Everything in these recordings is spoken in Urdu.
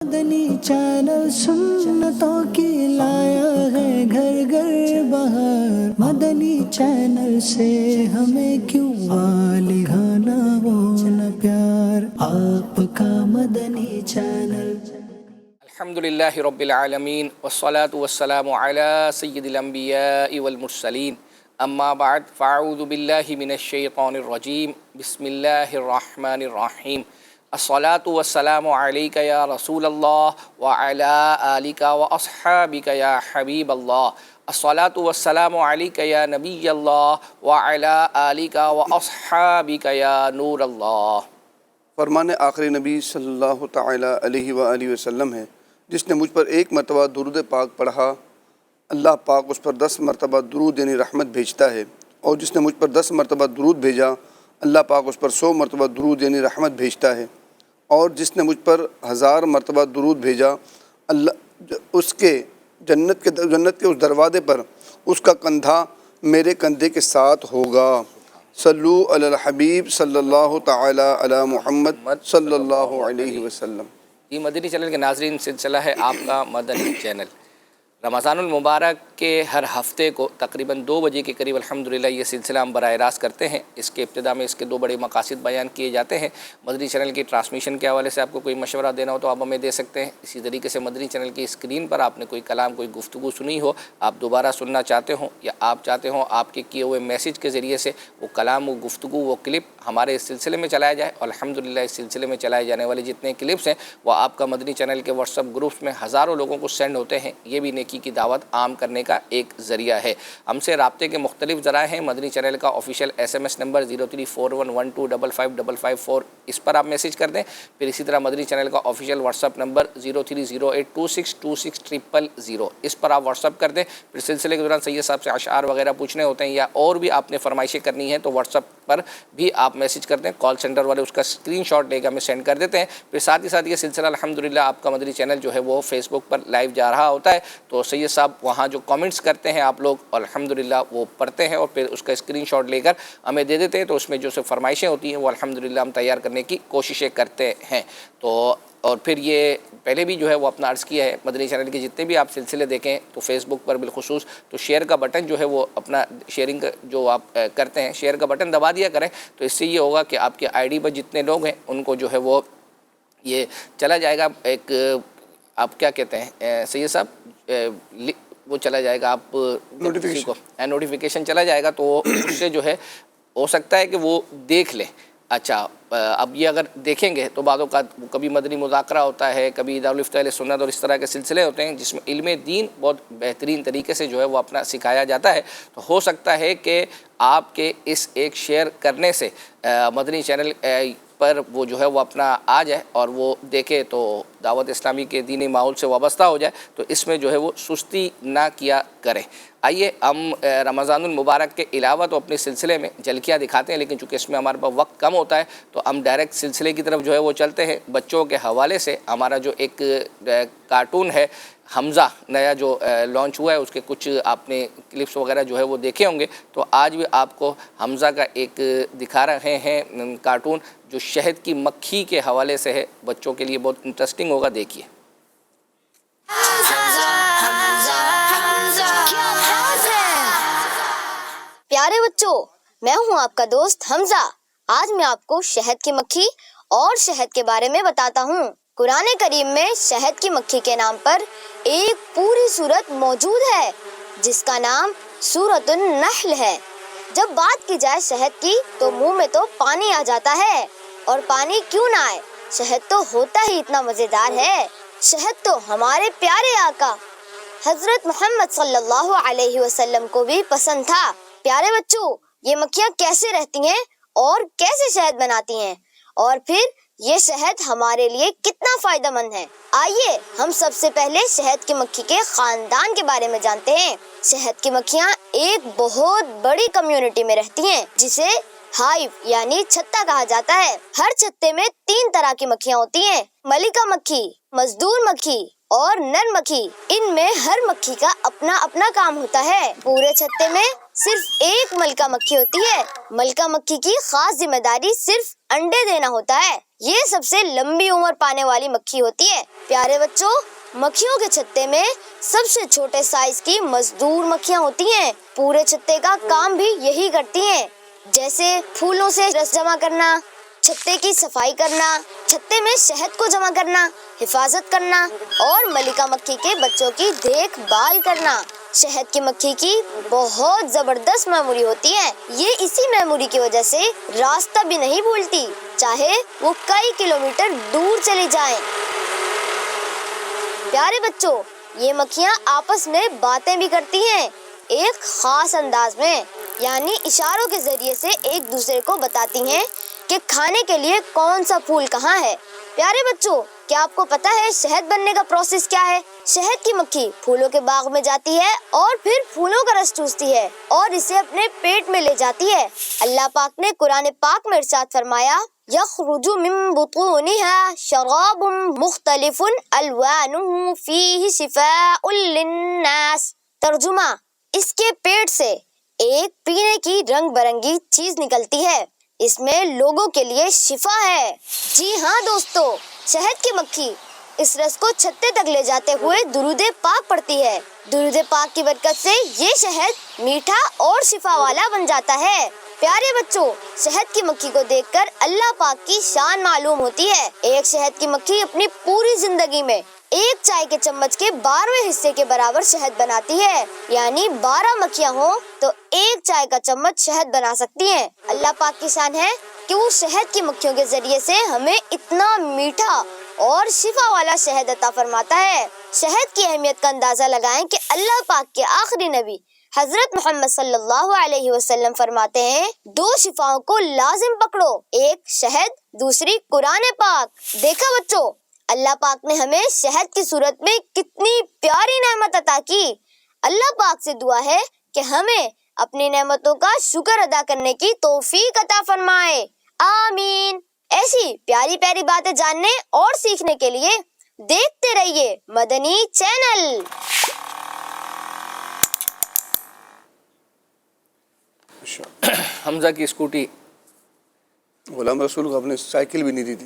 مدنی چینل سنتوں کی لایا ہے گھر گھر بہار، مدنی چینل سے ہمیں کیوں گانا وہ نہ پیار، آپ کا مدنی چینل۔ الحمدللہ رب العالمین والصلاة والسلام علی سید الانبیاء والمرسلین، اما بعد فاعوذ باللہ من الشیطان الرجیم، بسم اللہ الرحمن الرحیم۔ الصلاة والسلام علیک یا رسول اللہ وعلی آلک واصحابک یا حبیب اللہ۔ الصلاة والسلام علیک یا نبی اللہ وعلی آلک واصحابک یا نور اللہ۔ فرمان آخری نبی صلی اللہ تعالیٰ علیہ وآلہ وسلم ہے، جس نے مجھ پر ایک مرتبہ درود پاک پڑھا، اللہ پاک اس پر 10 مرتبہ درود یعنی رحمت بھیجتا ہے، اور جس نے مجھ پر 10 مرتبہ درود بھیجا، اللہ پاک اس پر 100 مرتبہ درود یعنی رحمت بھیجتا ہے، اور جس نے مجھ پر 1000 مرتبہ درود بھیجا، اللہ اس کے جنت کے اس دروازے پر اس کا کندھا میرے کندھے کے ساتھ ہوگا۔ صلو علی الحبیب صلی اللہ تعالی علی محمد صلی اللہ علیہ وسلم۔ یہ مدنی چینل کے ناظرین، سلسلہ ہے آپ کا مدنی چینل۔ رمضان المبارک کے ہر ہفتے کو تقریباً 2 بجے کے قریب الحمدللہ یہ سلسلہ ہم براہ راست کرتے ہیں۔ اس کے ابتدا میں اس کے 2 بڑے مقاصد بیان کیے جاتے ہیں۔ مدنی چینل کی ٹرانسمیشن کے حوالے سے آپ کو کوئی مشورہ دینا ہو تو آپ ہمیں دے سکتے ہیں۔ اسی طریقے سے مدنی چینل کی اسکرین پر آپ نے کوئی کلام، کوئی گفتگو سنی ہو، آپ دوبارہ سننا چاہتے ہوں، یا آپ چاہتے ہوں آپ کے کیے ہوئے میسیج کے ذریعے سے وہ کلام، وہ گفتگو، وہ کلپ ہمارے اس سلسلے میں چلایا جائے، اور الحمدللہ اس سلسلے میں چلائے جانے والے جتنے کلپس ہیں وہ آپ کا مدنی چینل کے واٹس ایپ گروپس میں ہزاروں لوگوں کو سینڈ ہوتے ہیں۔ یہ بھی نیکی کی دعوت عام کرنے کا ایک ذریعہ ہے۔ ہم سے رابطے کے مختلف ذرائع ہیں۔ مدنی چینل کا آفیشیل SMS نمبر 0341125554، اس پر آپ میسیج کر دیں۔ پھر اسی طرح مدنی چینل کا آفیشیل واٹس ایپ نمبر 0308262600، اس پر آپ واٹس ایپ کر دیں۔ پھر سلسلے کے دوران سید صاحب سے اشعار وغیرہ پوچھنے ہوتے ہیں، یا اور بھی آپ نے فرمائشیں کرنی ہیں تو واٹس ایپ پر بھی آپ میسیج کر دیں۔ کال سینٹر والے اس کا اسکرین شاٹ لے کے ہمیں سینڈ کر دیتے ہیں۔ پھر ساتھ ہی ساتھ یہ سلسلہ الحمدللہ آپ کا مدنی چینل جو ہے وہ فیس بک پر لائیو جا رہا ہوتا ہے، تو سید صاحب وہاں جو کامنٹس کرتے ہیں آپ لوگ الحمدللہ وہ پڑھتے ہیں، اور پھر اس کا اسکرین شاٹ لے کر ہمیں دے دیتے ہیں، تو اس میں جو سے فرمائشیں ہوتی ہیں وہ الحمدللہ ہم تیار کرنے کی کوششیں کرتے ہیں۔ تو اور پھر یہ پہلے بھی جو ہے وہ اپنا عرض کیا ہے، مدنی چینل کے جتنے بھی آپ سلسلے دیکھیں تو فیس بک پر بالخصوص تو شیئر کا بٹن جو ہے وہ اپنا شیئرنگ جو آپ کرتے ہیں، شیئر کا بٹن دبا دیا کریں، تو اس سے یہ ہوگا کہ آپ کے ID پر جتنے لوگ ہیں ان کو جو ہے وہ یہ چلا جائے گا، ایک آپ کیا کہتے ہیں سید صاحب، وہ چلا جائے گا، آپ نوٹیفیکیشن چلا جائے گا، تو اس سے جو ہے ہو سکتا ہے کہ وہ دیکھ لیں۔ اچھا، اب یہ اگر دیکھیں گے تو بعض اوقات کبھی مدنی مذاکرہ ہوتا ہے، کبھی دارالفتہ اہل سنت اور اس طرح کے سلسلے ہوتے ہیں جس میں علم دین بہت بہترین طریقے سے جو ہے وہ اپنا سکھایا جاتا ہے، تو ہو سکتا ہے کہ آپ کے اس ایک شیئر کرنے سے مدنی چینل پر وہ جو ہے وہ اپنا آ جائے اور وہ دیکھے، تو دعوت اسلامی کے دینی ماحول سے وابستہ ہو جائے، تو اس میں جو ہے وہ سستی نہ کیا کریں۔ آئیے ہم رمضان المبارک کے علاوہ تو اپنے سلسلے میں جھلکیاں دکھاتے ہیں، لیکن چونکہ اس میں ہمارے پاس وقت کم ہوتا ہے تو ہم ڈائریکٹ سلسلے کی طرف جو ہے وہ چلتے ہیں۔ بچوں کے حوالے سے ہمارا جو ایک کارٹون ہے حمزہ، نیا جو لانچ ہوا ہے، اس کے کچھ آپ نے کلپس وغیرہ جو ہے وہ دیکھے ہوں گے، تو آج بھی آپ کو حمزہ کا ایک دکھا رہے ہیں کارٹون جو شہد کی مکھی کے حوالے سے ہے، بچوں کے لیے بہت انٹرسٹنگ ہوگا، دیکھیے۔ پیارے بچوں، میں ہوں آپ کا دوست حمزہ۔ آج میں آپ کو شہد کی مکھی اور شہد کے بارے میں بتاتا ہوں۔ قرآن کریم میں شہد کی مکھی کے نام پر ایک پوری سورت موجود ہے جس کا نام سورۃ النحل ہے۔ جب بات کی جائے شہد کی تو منہ میں تو پانی آ جاتا ہے، اور پانی کیوں نہ آئے، شہد تو ہوتا ہی اتنا مزیدار ہے۔ شہد تو ہمارے پیارے آقا حضرت محمد صلی اللہ علیہ وسلم کو بھی پسند تھا۔ پیارے بچوں، یہ مکھیاں کیسے رہتی ہیں اور کیسے شہد بناتی ہیں، اور پھر یہ شہد ہمارے لیے کتنا فائدہ مند ہے، آئیے ہم سب سے پہلے شہد کی مکھی کے خاندان کے بارے میں جانتے ہیں۔ شہد کی مکھیاں ایک بہت بڑی کمیونٹی میں رہتی ہیں جسے ہائیو یعنی چھتا کہا جاتا ہے۔ ہر چھتے میں 3 طرح کی مکھیاں ہوتی ہیں، ملکہ مکھی، مزدور مکھی اور نر مکھی۔ ان میں ہر مکھی کا اپنا اپنا کام ہوتا ہے۔ پورے چھتے میں صرف ایک ملکہ مکھی ہوتی ہے۔ ملکہ مکھی کی خاص ذمہ داری صرف انڈے دینا ہوتا ہے۔ یہ سب سے لمبی عمر پانے والی مکھی ہوتی ہے۔ پیارے بچوں، مکھیوں کے چھتے میں سب سے چھوٹے سائز کی مزدور مکھیاں ہوتی ہیں۔ پورے چھتے کا کام بھی یہی کرتی ہیں، جیسے پھولوں سے رس جمع کرنا، چھتے کی صفائی کرنا، چھتے میں شہد کو جمع کرنا، حفاظت کرنا اور ملکہ مکھی کے بچوں کی دیکھ بھال کرنا۔ شہد کی مکھی کی بہت زبردست میموری ہوتی ہے۔ یہ اسی میموری کی وجہ سے راستہ بھی نہیں بھولتی، چاہے وہ کئی کلومیٹر دور چلی جائیں۔ پیارے بچوں، یہ مکھیاں آپس میں باتیں بھی کرتی ہیں، ایک خاص انداز میں، یعنی اشاروں کے ذریعے سے ایک دوسرے کو بتاتی ہیں کہ کھانے کے لیے کون سا پھول کہاں ہے۔ پیارے بچوں، کیا آپ کو پتا ہے شہد بننے کا پروسیس کیا ہے؟ شہد کی مکھی پھولوں کے باغ میں جاتی ہے اور پھر پھولوں کا رس چوستی ہے اور اسے اپنے پیٹ میں لے جاتی ہے۔ اللہ پاک نے قرآن پاک میں ارشاد فرمایا، یخرج من بطونها شراب مختلف الوانه فیہ شفاء للناس۔ ترجمہ، اس کے پیٹ سے ایک پینے کی رنگ برنگی چیز نکلتی ہے، اس میں لوگوں کے لیے شفا ہے۔ جی ہاں دوستو، شہد کی مکھی اس رس کو چھتے تک لے جاتے ہوئے درود پاک پڑھتی ہے۔ درود پاک کی برکت سے یہ شہد میٹھا اور شفا والا بن جاتا ہے۔ پیارے بچوں، شہد کی مکھی کو دیکھ کر اللہ پاک کی شان معلوم ہوتی ہے۔ ایک شہد کی مکھی اپنی پوری زندگی میں ایک چائے کے چمچ کے 12ویں حصے کے برابر شہد بناتی ہے، یعنی 12 مکھیاں ہوں تو ایک چائے کا چمچ شہد بنا سکتی ہیں۔ اللہ پاک کی شان ہے کہ وہ شہد کی مکھیوں کے ذریعے سے ہمیں اتنا میٹھا اور شفا والا شہد عطا فرماتا ہے۔ شہد کی اہمیت کا اندازہ لگائیں کہ اللہ پاک کے آخری نبی حضرت محمد صلی اللہ علیہ وسلم فرماتے ہیں، 2 شفاؤں کو لازم پکڑو، ایک شہد، دوسری قرآن پاک۔ دیکھا بچوں، اللہ پاک نے ہمیں شہد کی صورت میں کتنی پیاری نعمت عطا کی۔ اللہ پاک سے دعا ہے کہ ہمیں اپنی نعمتوں کا شکر ادا کرنے کی توفیق عطا فرمائے، آمین۔ ایسی پیاری پیاری باتیں جاننے اور سیکھنے کے لیے دیکھتے رہیے مدنی چینل۔ حمزہ کی اسکوٹی غلام رسول کو آپ نے سائیکل بھی نہیں دی تھی؟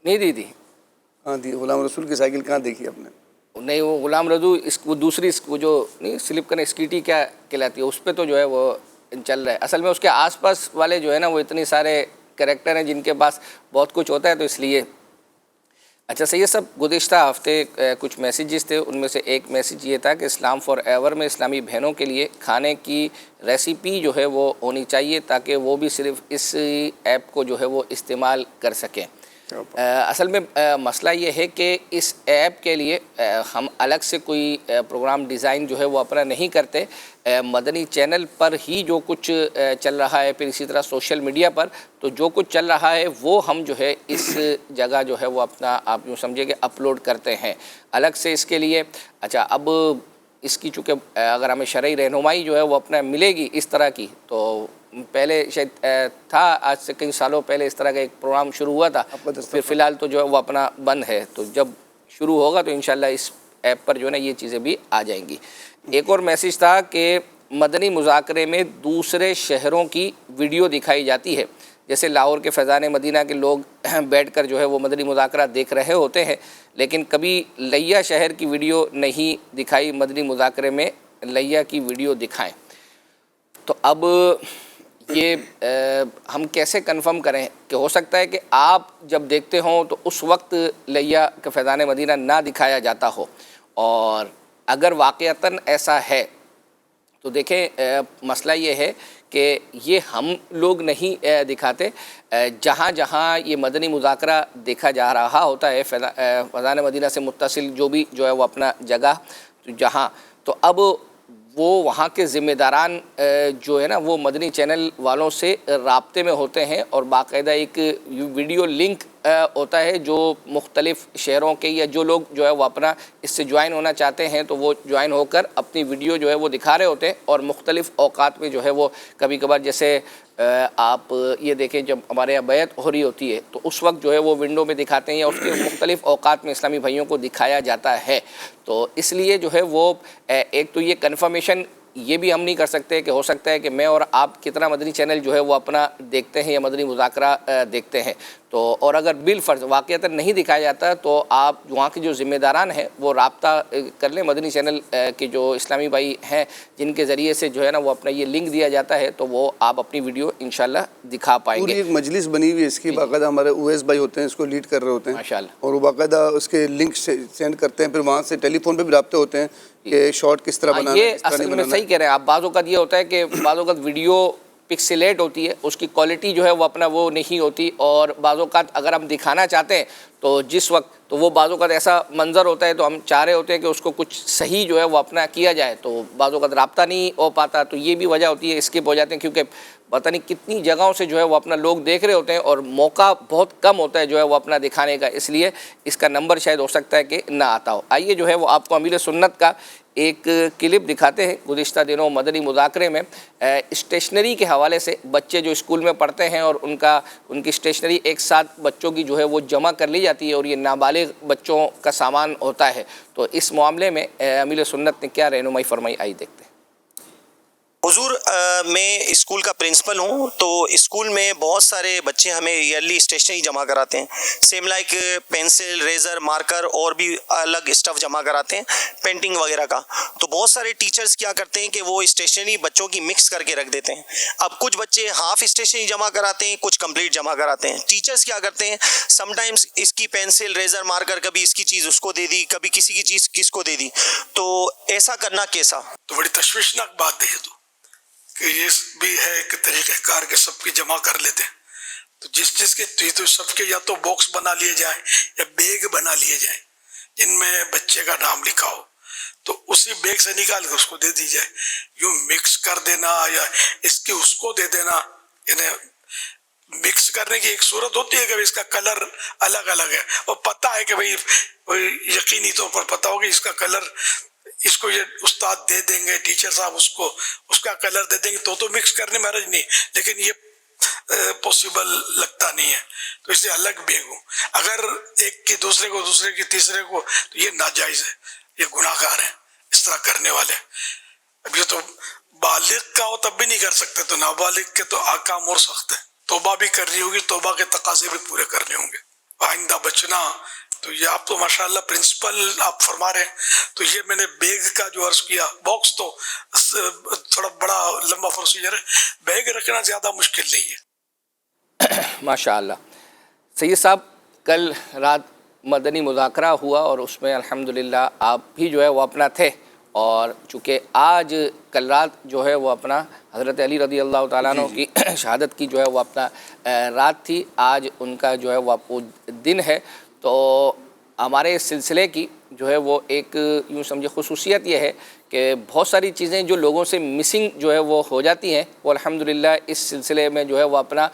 نہیں دی تھی؟ ہاں دی، غلام رسول کی سائیکل کہاں دیکھی آپ نے؟ نہیں، وہ غلام رسول وہ دوسری وہ جو نہیں سلپ کرنے اسکیٹی کیا کہلاتی ہے، اس پہ تو جو ہے وہ چل رہا ہے۔ اصل میں اس کے آس پاس والے جو ہے نا وہ اتنے سارے کریکٹر ہیں جن کے پاس بہت کچھ ہوتا ہے، تو اس لیے۔ اچھا سید صاحب، گزشتہ ہفتے کچھ میسیجز تھے، ان میں سے ایک میسیج یہ تھا کہ اسلام فار ایور میں اسلامی بہنوں کے لیے کھانے کی ریسیپی جو ہے وہ ہونی چاہیے تاکہ وہ بھی صرف اس ایپ کو جو ہے وہ استعمال کر سکیں۔ اصل میں مسئلہ یہ ہے کہ اس ایپ کے لیے ہم الگ سے کوئی پروگرام ڈیزائن جو ہے وہ اپنا نہیں کرتے، مدنی چینل پر ہی جو کچھ چل رہا ہے، پھر اسی طرح سوشل میڈیا پر تو جو کچھ چل رہا ہے وہ ہم جو ہے اس جگہ جو ہے وہ اپنا آپ یوں سمجھے کہ اپلوڈ کرتے ہیں الگ سے اس کے لیے۔ اچھا، اب اس کی چونکہ اگر ہمیں شرعی رہنمائی جو ہے وہ اپنا ملے گی اس طرح کی، تو پہلے شاید تھا آج سے کئی سالوں پہلے اس طرح کا ایک پروگرام شروع ہوا تھا، پھر فی الحال تو جو ہے وہ اپنا بند ہے، تو جب شروع ہوگا تو انشاءاللہ اس ایپ پر جو ہے نا یہ چیزیں بھی آ جائیں گی۔ ایک اور میسیج تھا کہ مدنی مذاکرے میں دوسرے شہروں کی ویڈیو دکھائی جاتی ہے، جیسے لاہور کے فیضان مدینہ کے لوگ بیٹھ کر جو ہے وہ مدنی مذاکرہ دیکھ رہے ہوتے ہیں، لیکن کبھی لیا شہر کی ویڈیو نہیں دکھائی، مدنی مذاکرے میں لیا کی ویڈیو دکھائیں۔ تو اب یہ ہم کیسے کنفرم کریں کہ ہو سکتا ہے کہ آپ جب دیکھتے ہوں تو اس وقت لیا کے فیضان مدینہ نہ دکھایا جاتا ہو، اور اگر واقعتاً ایسا ہے تو دیکھیں مسئلہ یہ ہے کہ یہ ہم لوگ نہیں دکھاتے، جہاں جہاں یہ مدنی مذاکرہ دیکھا جا رہا ہوتا ہے فیضان مدینہ سے متصل جو بھی جو ہے وہ اپنا جگہ جہاں، تو اب وہ وہاں کے ذمہ داران جو ہے نا وہ مدنی چینل والوں سے رابطے میں ہوتے ہیں، اور باقاعدہ ایک ویڈیو لنک ہوتا ہے جو مختلف شہروں کے یا جو لوگ جو ہے وہ اپنا اس سے جوائن ہونا چاہتے ہیں تو وہ جوائن ہو کر اپنی ویڈیو جو ہے وہ دکھا رہے ہوتے ہیں، اور مختلف اوقات میں جو ہے وہ کبھی کبھار جیسے آپ یہ دیکھیں جب ہمارے یہاں بیعت ہو رہی ہوتی ہے تو اس وقت جو ہے وہ ونڈو میں دکھاتے ہیں، یا اس کے مختلف اوقات میں اسلامی بھائیوں کو دکھایا جاتا ہے۔ تو اس لیے جو ہے وہ ایک تو یہ کنفرمیشن یہ بھی ہم نہیں کر سکتے کہ ہو سکتا ہے کہ میں اور آپ کتنا مدنی چینل جو ہے وہ اپنا دیکھتے ہیں یا مدنی مذاکرہ دیکھتے ہیں، تو اور اگر بالفرض واقعتاً نہیں دکھایا جاتا تو آپ وہاں کے جو ذمہ داران ہیں وہ رابطہ کر لیں. مدنی چینل کے جو اسلامی بھائی ہیں جن کے ذریعے سے جو ہے نا وہ اپنا یہ لنک دیا جاتا ہے تو وہ آپ اپنی ویڈیو انشاءاللہ دکھا پائیں پوری گے. ایک مجلس بنی ہوئی ہے اس کی، باقاعدہ ہمارے اویس بھائی ہوتے ہیں اس کو لیڈ کر رہے ہوتے ہیں ماشاءاللہ. اور وہ باقاعدہ اس کے لنک سینڈ کرتے ہیں، پھر وہاں سے ٹیلی فون پہ بھی رابطے ہوتے ہیں کہ شارٹ کس طرح بنانا ہے، یہ کس طرح اصل نہیں میں بنانا ہے. صحیح کہہ رہے ہیں آپ. بعض اوقات یہ ہوتا ہے کہ بعض اوقات ویڈیو پکسلیٹ ہوتی ہے، اس کی کوالٹی جو ہے وہ اپنا وہ نہیں ہوتی، اور بعض اوقات اگر ہم دکھانا چاہتے ہیں تو جس وقت تو وہ بعض اوقات ایسا منظر ہوتا ہے تو ہم چاہ رہے ہوتے ہیں کہ اس کو کچھ صحیح جو ہے وہ اپنا کیا جائے تو بعض اوقات رابطہ نہیں ہو پاتا. تو یہ بھی وجہ ہوتی ہے، اسکپ ہو جاتے ہیں کیونکہ پتہ نہیں کتنی جگہوں سے جو ہے وہ اپنا لوگ دیکھ رہے ہوتے ہیں اور موقع بہت کم ہوتا ہے جو ہے وہ اپنا دکھانے کا، اس لیے اس کا نمبر شاید ہو سکتا ہے کہ نہ آتا ہو. آئیے جو ہے وہ آپ کو امیل سنت کا ایک کلپ دکھاتے ہیں. گزشتہ دنوں مدنی مذاکرے میں اسٹیشنری کے حوالے سے بچے جو اسکول میں پڑھتے ہیں اور ان کی اسٹیشنری ایک ساتھ بچوں کی جو ہے وہ جمع کر لی جاتی ہے اور یہ نابالغ بچوں کا سامان ہوتا ہے. تو اس معاملے میں امیل سنت نے کیا رہنمائی فرمائی، آئی دیکھتے ہیں. حضور میں اسکول کا پرنسپل ہوں، تو اسکول میں بہت سارے بچے ہمیں ایئرلی اسٹیشنری جمع کراتے ہیں، same like pencil, razor, marker اور بھی الگ اسٹف جمع کراتے ہیں پینٹنگ وغیرہ کا. تو بہت سارے ٹیچرز کیا کرتے ہیں کہ وہ اسٹیشنری بچوں کی مکس کر کے رکھ دیتے ہیں. اب کچھ بچے ہاف اسٹیشنری جمع کراتے ہیں، کچھ کمپلیٹ جمع کراتے ہیں. ٹیچرز کیا کرتے ہیں، سم ٹائمز اس کی پینسل، ریزر، مارکر کبھی اس کی چیز اس کو دے دی، کبھی کسی کی چیز کس کو دے دی. تو ایسا کرنا کیسا؟ تو بڑی تشویشناک بات ہے یہ کہ یہ بھی ہے کہ طریقہ کار کے سب کی جمع کر لیتے ہیں. تو جس کے تو سب کے یا تو باکس بنا لیے جائیں یا بیگ بنا لیے جائیں جن میں بچے کا نام لکھا ہو، تو اسی بیگ سے نکال کے اس کو دے دی جائے. یوں مکس کر دینا یا اس کی اس کو دے دینا، یعنی مکس کرنے کی ایک صورت ہوتی ہے کہ اس کا کلر الگ الگ ہے اور پتہ ہے کہ بھئی یقینی طور پر پتہ ہوگا اس کا کلر اس کو یہ استاد دے دیں گے، ٹیچر صاحب اس کا کلر دے دیں گے تو مکس کرنے میں حرج نہیں، لیکن یہ پاسبل لگتا نہیں ہے. تو اس لیے الگ بیگ ہوں. اگر ایک کی دوسرے کو، دوسرے کی تیسرے کو، تو یہ ناجائز ہے، یہ گناہ گار ہیں اس طرح کرنے والے. اب یہ تو بالغ کا ہو تب بھی نہیں کر سکتے، تو نابالغ کے تو احکام اور سخت ہیں. توبہ بھی کرنی ہوگی، توبہ کے تقاضے بھی پورے کرنے ہوں گے، آئندہ بچنا. تو یہ آپ تو ماشاءاللہ پرنسپل آپ فرما رہے ہیں، تو یہ میں نے بیگ کا جو عرض کیا، باکس تو تھوڑا بڑا لمبا پروسیجر ہے، بیگ رکھنا زیادہ مشکل نہیں ہے. ماشاءاللہ. سید صاحب کل رات مدنی مذاکرہ ہوا اور اس میں الحمدللہ آپ بھی جو ہے وہ اپنا تھے، اور چونکہ آج کل رات جو ہے وہ اپنا حضرت علی رضی اللہ تعالیٰ عنہ کی شہادت کی جو ہے وہ اپنا رات تھی، آج ان کا جو ہے وہ دن ہے. تو ہمارے اس سلسلے کی جو ہے وہ ایک یوں سمجھے خصوصیت یہ ہے کہ بہت ساری چیزیں جو لوگوں سے مسنگ جو ہے وہ ہو جاتی ہیں، وہ الحمدللہ اس سلسلے میں جو ہے وہ اپنا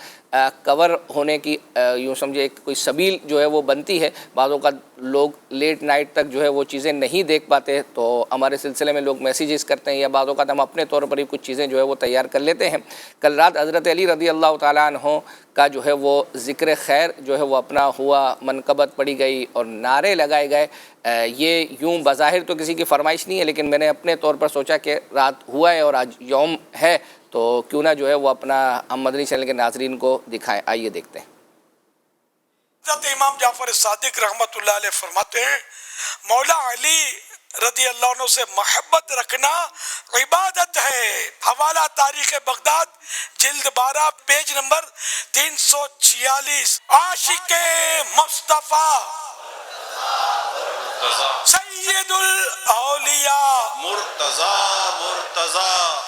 کور ہونے کی یوں سمجھے ایک کوئی سبیل جو ہے وہ بنتی ہے. بعض اوقات لوگ لیٹ نائٹ تک جو ہے وہ چیزیں نہیں دیکھ پاتے، تو ہمارے سلسلے میں لوگ میسیجز کرتے ہیں یا بعض اوقات ہم اپنے طور پر ہی کچھ چیزیں جو ہے وہ تیار کر لیتے ہیں. کل رات حضرت علی رضی اللہ تعالیٰ عنہ کا جو ہے وہ ذکر خیر جو ہے وہ اپنا ہوا، منقبت پڑھی گئی اور نعرے لگائے گئے. یہ یوں بظاہر تو کسی کی فرمائش نہیں ہے، لیکن میں نے اپنے طور پر سوچا کہ رات ہوا ہے اور آج یوم ہے تو کیوں نہ جو ہے وہ اپنا ہم مدنی چینل کے ناظرین کو دکھائیں. آئیے دیکھتے ہیں. حضرت امام جعفر صادق رحمۃ اللہ علیہ فرماتے ہیں، مولا علی رضی اللہ عنہ سے محبت رکھنا عبادت ہے. حوالہ تاریخ بغداد جلد 12 پیج نمبر 346. عاشق مصطفیٰ سید الاولیاء مرتضی مرتضی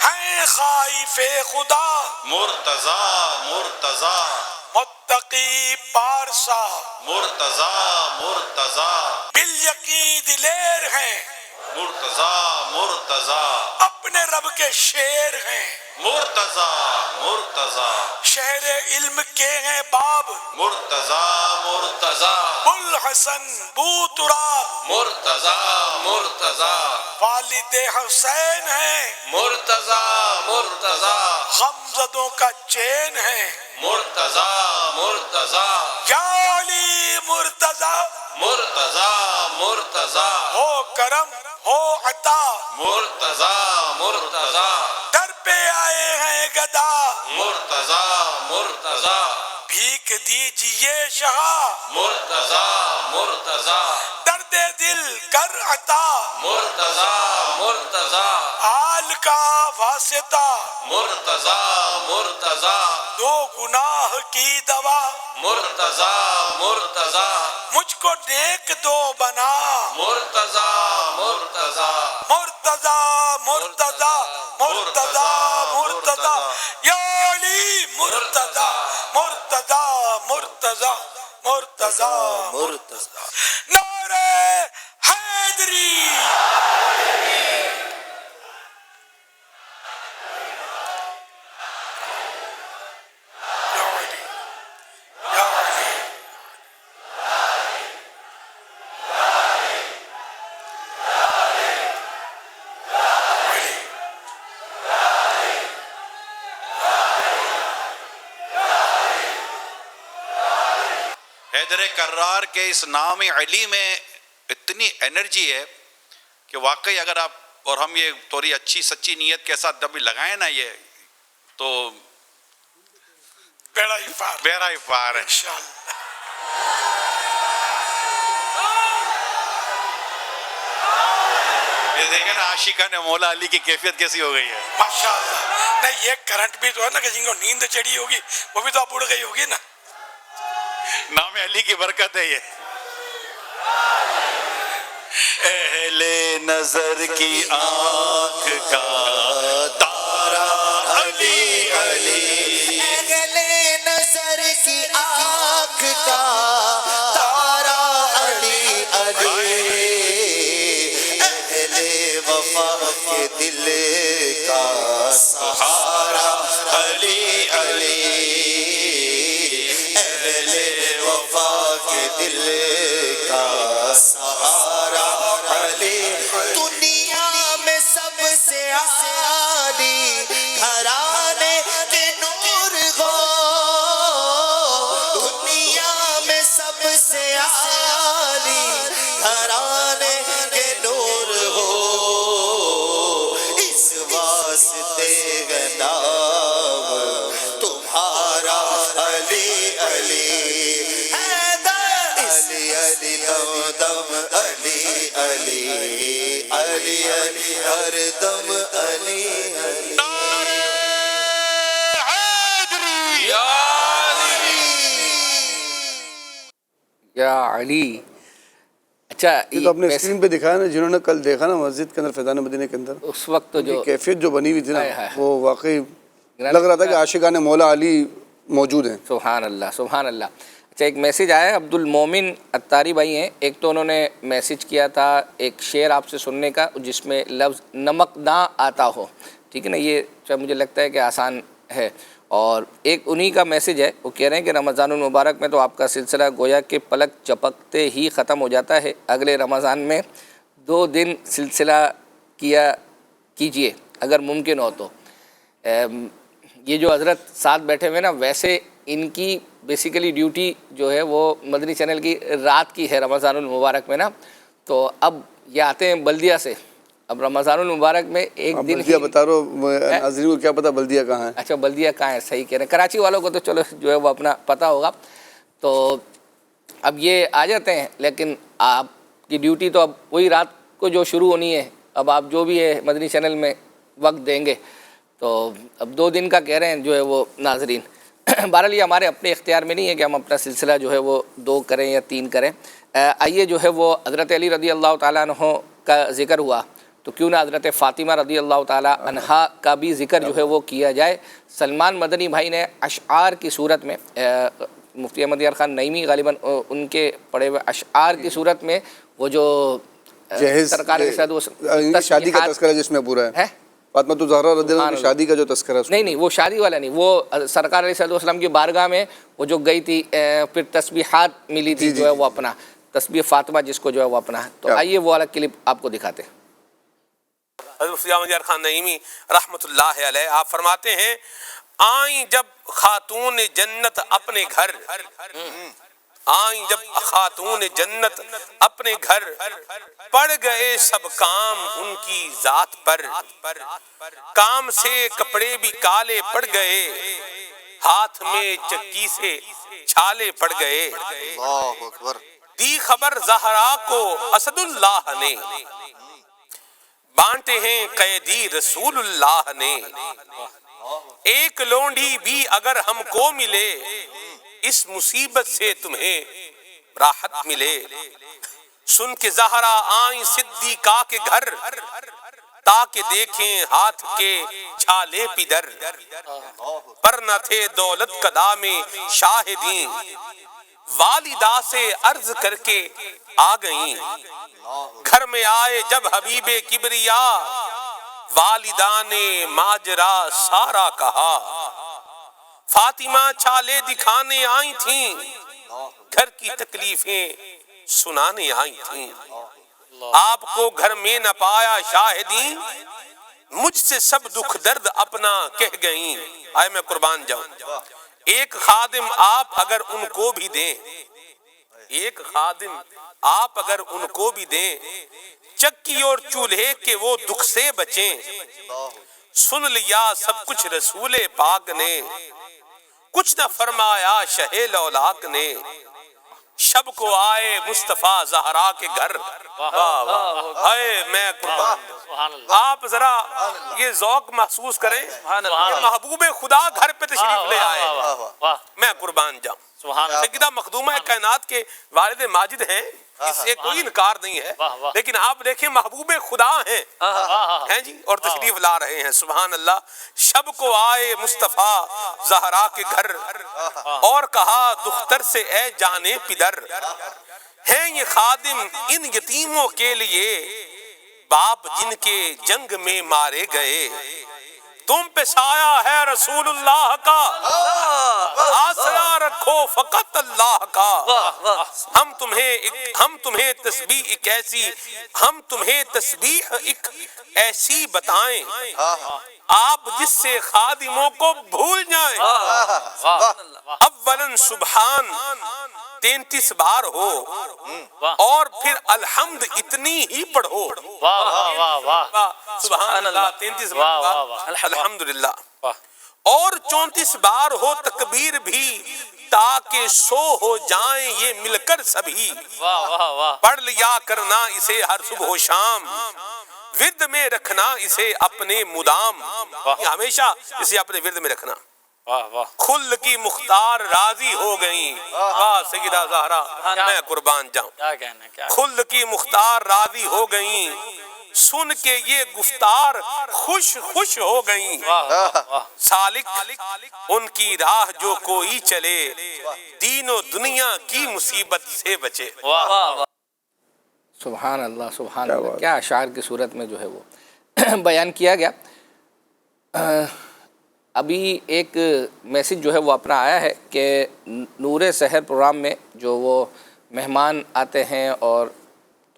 ہیں خائف خدا، مرتضی مرتضی متقی پارسا، مرتضی مرتضی بالیقین دلیر ہیں، مرتضی مرتضی اپنے رب کے شیر ہیں، مرتضی مرتضی شہر علم کے ہیں باب، مرتضی مرتضی بوالحسن بو تراب، مرتضی مرتضی والد حسین ہیں، مرتضی مرتضی غمزدوں کا چین ہے، مرتضی مرتضی یا علی مرتضی مرتضی مرتضی ہو کرم ہو عطا، مرتضی مرتضی در پہ آئے ہیں گدا، مرتضی مرتضی بھیک دیجئے شاہ مرتضی مرتضی درد دل کر عطا مرتضی مرتضی آل کا واسطہ مرتضی مرتضی دو گناہ کی دوا مرتضی مرتضی مجھ کو نیک دو بنا مرتضی مرتضی مرتضی مرتضی مرتضی مرتضی یا علی مرتضی مرتضی مرتضی مرتضی مرتضی نعرہ حیدری یا علی یا علی حیدر کرار کے اس نام علی میں اتنی انرجی ہے کہ واقعی اگر آپ اور ہم یہ تھوڑی اچھی سچی نیت کے ساتھ جب بھی لگائیں نا یہ تو بیڑا ہی پار بیرا ہی پار ہے. انشاءاللہ. یہ دیکھیں نا عاشقان مولا علی کی کیفیت کیسی ہو گئی ہے. ماشاءاللہ. نہیں یہ کرنٹ بھی تو ہے نا کہ جن کو نیند چڑھی ہوگی وہ بھی تو اب اڑ گئی ہوگی نا. نام علی کی برکت ہے یہ. اہل نظر کی آنکھ کا تارا علی علی. اہل نظر کی آنکھ کا تارا علی علی. اہل وفا کے دل کا سہارا علی علی. اہل وفا کے دل کا سہارا علی. دنیا میں سب سے عالی گھرانے کے نور ہو. دنیا میں سب سے عالی گھرانے کے نور ہو. اس واسطے نام تمہارا علی علی. علی علی دم دم علی علی علی علی ہر دم علی علی. یا علی. اچھا یہ تو اپنے ویسے اسکرین پہ دکھایا نا جنہوں نے کل دیکھا نا مسجد کے اندر فیضان مدینہ کے اندر اس وقت تو جو کیفیت جو بنی ہوئی تھی نا ہائے ہائے. وہ واقعی لگ رہا تھا کہ عاشقان مولا علی موجود ہیں. سبحان اللہ سبحان اللہ. اچھا ایک میسیج آیا ہے عبد المومن اتاری بھائی ہیں. ایک تو انہوں نے میسیج کیا تھا ایک شعر آپ سے سننے کا جس میں لفظ نمک نہ آتا ہو. ٹھیک ہے نا, یہ مجھے لگتا ہے کہ آسان ہے. اور ایک انہی کا میسیج ہے, وہ کہہ رہے ہیں کہ رمضان المبارک میں تو آپ کا سلسلہ گویا کہ پلک چپکتے ہی ختم ہو جاتا ہے. اگلے رمضان میں 2 دن سلسلہ کیجئے اگر ممکن ہو تو. یہ جو حضرت ساتھ بیٹھے ہوئے نا, ویسے ان کی بیسیکلی ڈیوٹی جو ہے وہ مدنی چینل کی رات کی ہے رمضان المبارک میں نا. تو اب یہ آتے ہیں بلدیہ سے. اب رمضان المبارک میں ایک دن بلدیہ بتا رہا ہوں ناظرین کو, کیا پتا بلدیہ کہاں ہے. اچھا بلدیہ کہاں ہے, صحیح کہہ رہے ہیں. کراچی والوں کو تو چلو جو ہے وہ اپنا پتہ ہوگا. تو اب یہ آ جاتے ہیں, لیکن آپ کی ڈیوٹی تو اب وہی رات کو جو شروع ہونی ہے. اب آپ جو بھی ہے مدنی چینل میں وقت دیں گے تو اب 2 دن کا کہہ رہے ہیں جو ہے وہ ناظرین. بہرحال یہ ہمارے اپنے اختیار میں نہیں ہے کہ ہم اپنا سلسلہ جو ہے وہ 2 کریں یا 3 کریں. آئیے جو ہے وہ حضرت علی رضی اللہ تعالیٰ عنہ کا ذکر ہوا تو کیوں نہ حضرت فاطمہ رضی اللہ تعالیٰ عنہا کا بھی ذکر جو ہے وہ کیا جائے. سلمان مدنی بھائی نے اشعار کی صورت میں, مفتی احمد یار خان نعیمی غالباً ان کے پڑھے ہوئے اشعار کی صورت میں وہ جو سرکار کے ساتھ شادی کا تذکرہ جس میں پورا ہے فاطمہ الزہرا رضی اللہ عنہا کی شادی کا جو تذکرہ ہے. نہیں وہ شادی والا نہیں, وہ سرکار علیہ السلام کی بارگاہ میں وہ جو گئی تھی پھر تسبیحات ملی تھی جو ہے وہ اپنا تسبیح فاطمہ جس کو جو ہے وہ اپنا. تو آئیے وہ والا کلپ آپ کو دکھاتے ہیں. حضرت مفتی احمد یار خان نعیمی رحمۃ اللہ علیہ آپ فرماتے ہیں آئیں جب خاتون جنت اپنے گھر, آئیں جب خاتون جنت اپنے گھر, پڑ گئے سب کام ان کی ذات پر, کام سے کپڑے بھی کالے پڑ گئے, ہاتھ میں چکی سے چھالے پڑ گئے، اللہ اکبر. دی خبر زہرا کو اسد اللہ نے، بانٹے ہیں قیدی رسول اللہ نے، ایک لونڈی بھی اگر ہم کو ملے، اس مصیبت سے تمہیں راحت ملے۔ سن کے زہرا آئیں صدیقہ کے گھر، تاکہ دیکھیں ہاتھ کے چھالے پدر، پر نہ تھے دولت قدا میں شاہدین، والدہ سے عرض کر کے آ گئیں، گھر میں آئے جب حبیب کبریا، والدہ نے ماجرا سارا کہا، فاطمہ چھالے دکھانے آئی تھیں، گھر کی تکلیفیں سنانے آئی تھیں، آپ کو گھر میں نہ پایا شاہدین، مجھ سے سب دکھ درد اپنا کہہ گئیں۔ آئے میں قربان جاؤں، ایک خادم آپ اگر ان کو بھی دیں، ایک خادم آپ اگر ان کو بھی دیں، چکی اور چولہے کے وہ دکھ سے بچیں، سن لیا سب کچھ رسول پاک نے، کچھ نہ فرمایا شہ لولاک نے، شب کو آئے مصطفیٰ زہرا کے گھر، اے میں قربان، آپ ذرا یہ ذوق محسوس کریں کہ محبوب خدا گھر پہ تشریف لے آئے، میں قربان جاؤں۔ سیدہ مخدومہ کائنات کے والد ماجد ہیں، اس سے کوئی انکار نہیں ہے، لیکن آپ دیکھیں محبوب خدا ہیں جی، اور تشریف لا رہے ہیں، سبحان اللہ۔ شب کو آئے مصطفیٰ زہرا کے گھر، اور کہا دختر سے اے جانے پدر، ہیں یہ خادم ان یتیموں کے لیے، باپ جن کے جنگ میں مارے گئے، تم پہ سایہ ہے رسول اللہ کا، آسرا رکھو فقط اللہ کا، ہم تمہیں تسبیح ایک ایسی، ہم تمہیں تسبیح ایک ایسی بتائیں، آپ جس سے خادموں کو بھول جائیں، اولاً سبحان 33 بار ہو، اور پھر الحمد اتنی ہی پڑھو، سبحان اللہ 33 بار الحمدللہ، اور 34 بار ہو تکبیر بھی، تاکہ سو ہو جائیں یہ مل کر سبھی، پڑھ لیا کرنا اسے ہر صبح و شام، ورد میں رکھنا اسے اپنے مدام، ہمیشہ اسے اپنے ورد میں رکھنا۔ کھل کی مختار راضی ہو گئیں، واہ سیدہ زہرا میں قربان جاؤں، کھل کی مختار راضی ہو گئیں، سن کے یہ گفتار خوش خوش ہو گئیں، سالک ان کی راہ جو کوئی چلے، دین و دنیا کی مصیبت سے بچے۔ سبحان اللہ سبحان اللہ، کیا اشعار کی صورت میں جو ہے وہ بیان کیا گیا۔ ابھی ایک میسیج جو ہے وہ اپنا آیا ہے کہ نور سحر پروگرام میں جو وہ مہمان آتے ہیں، اور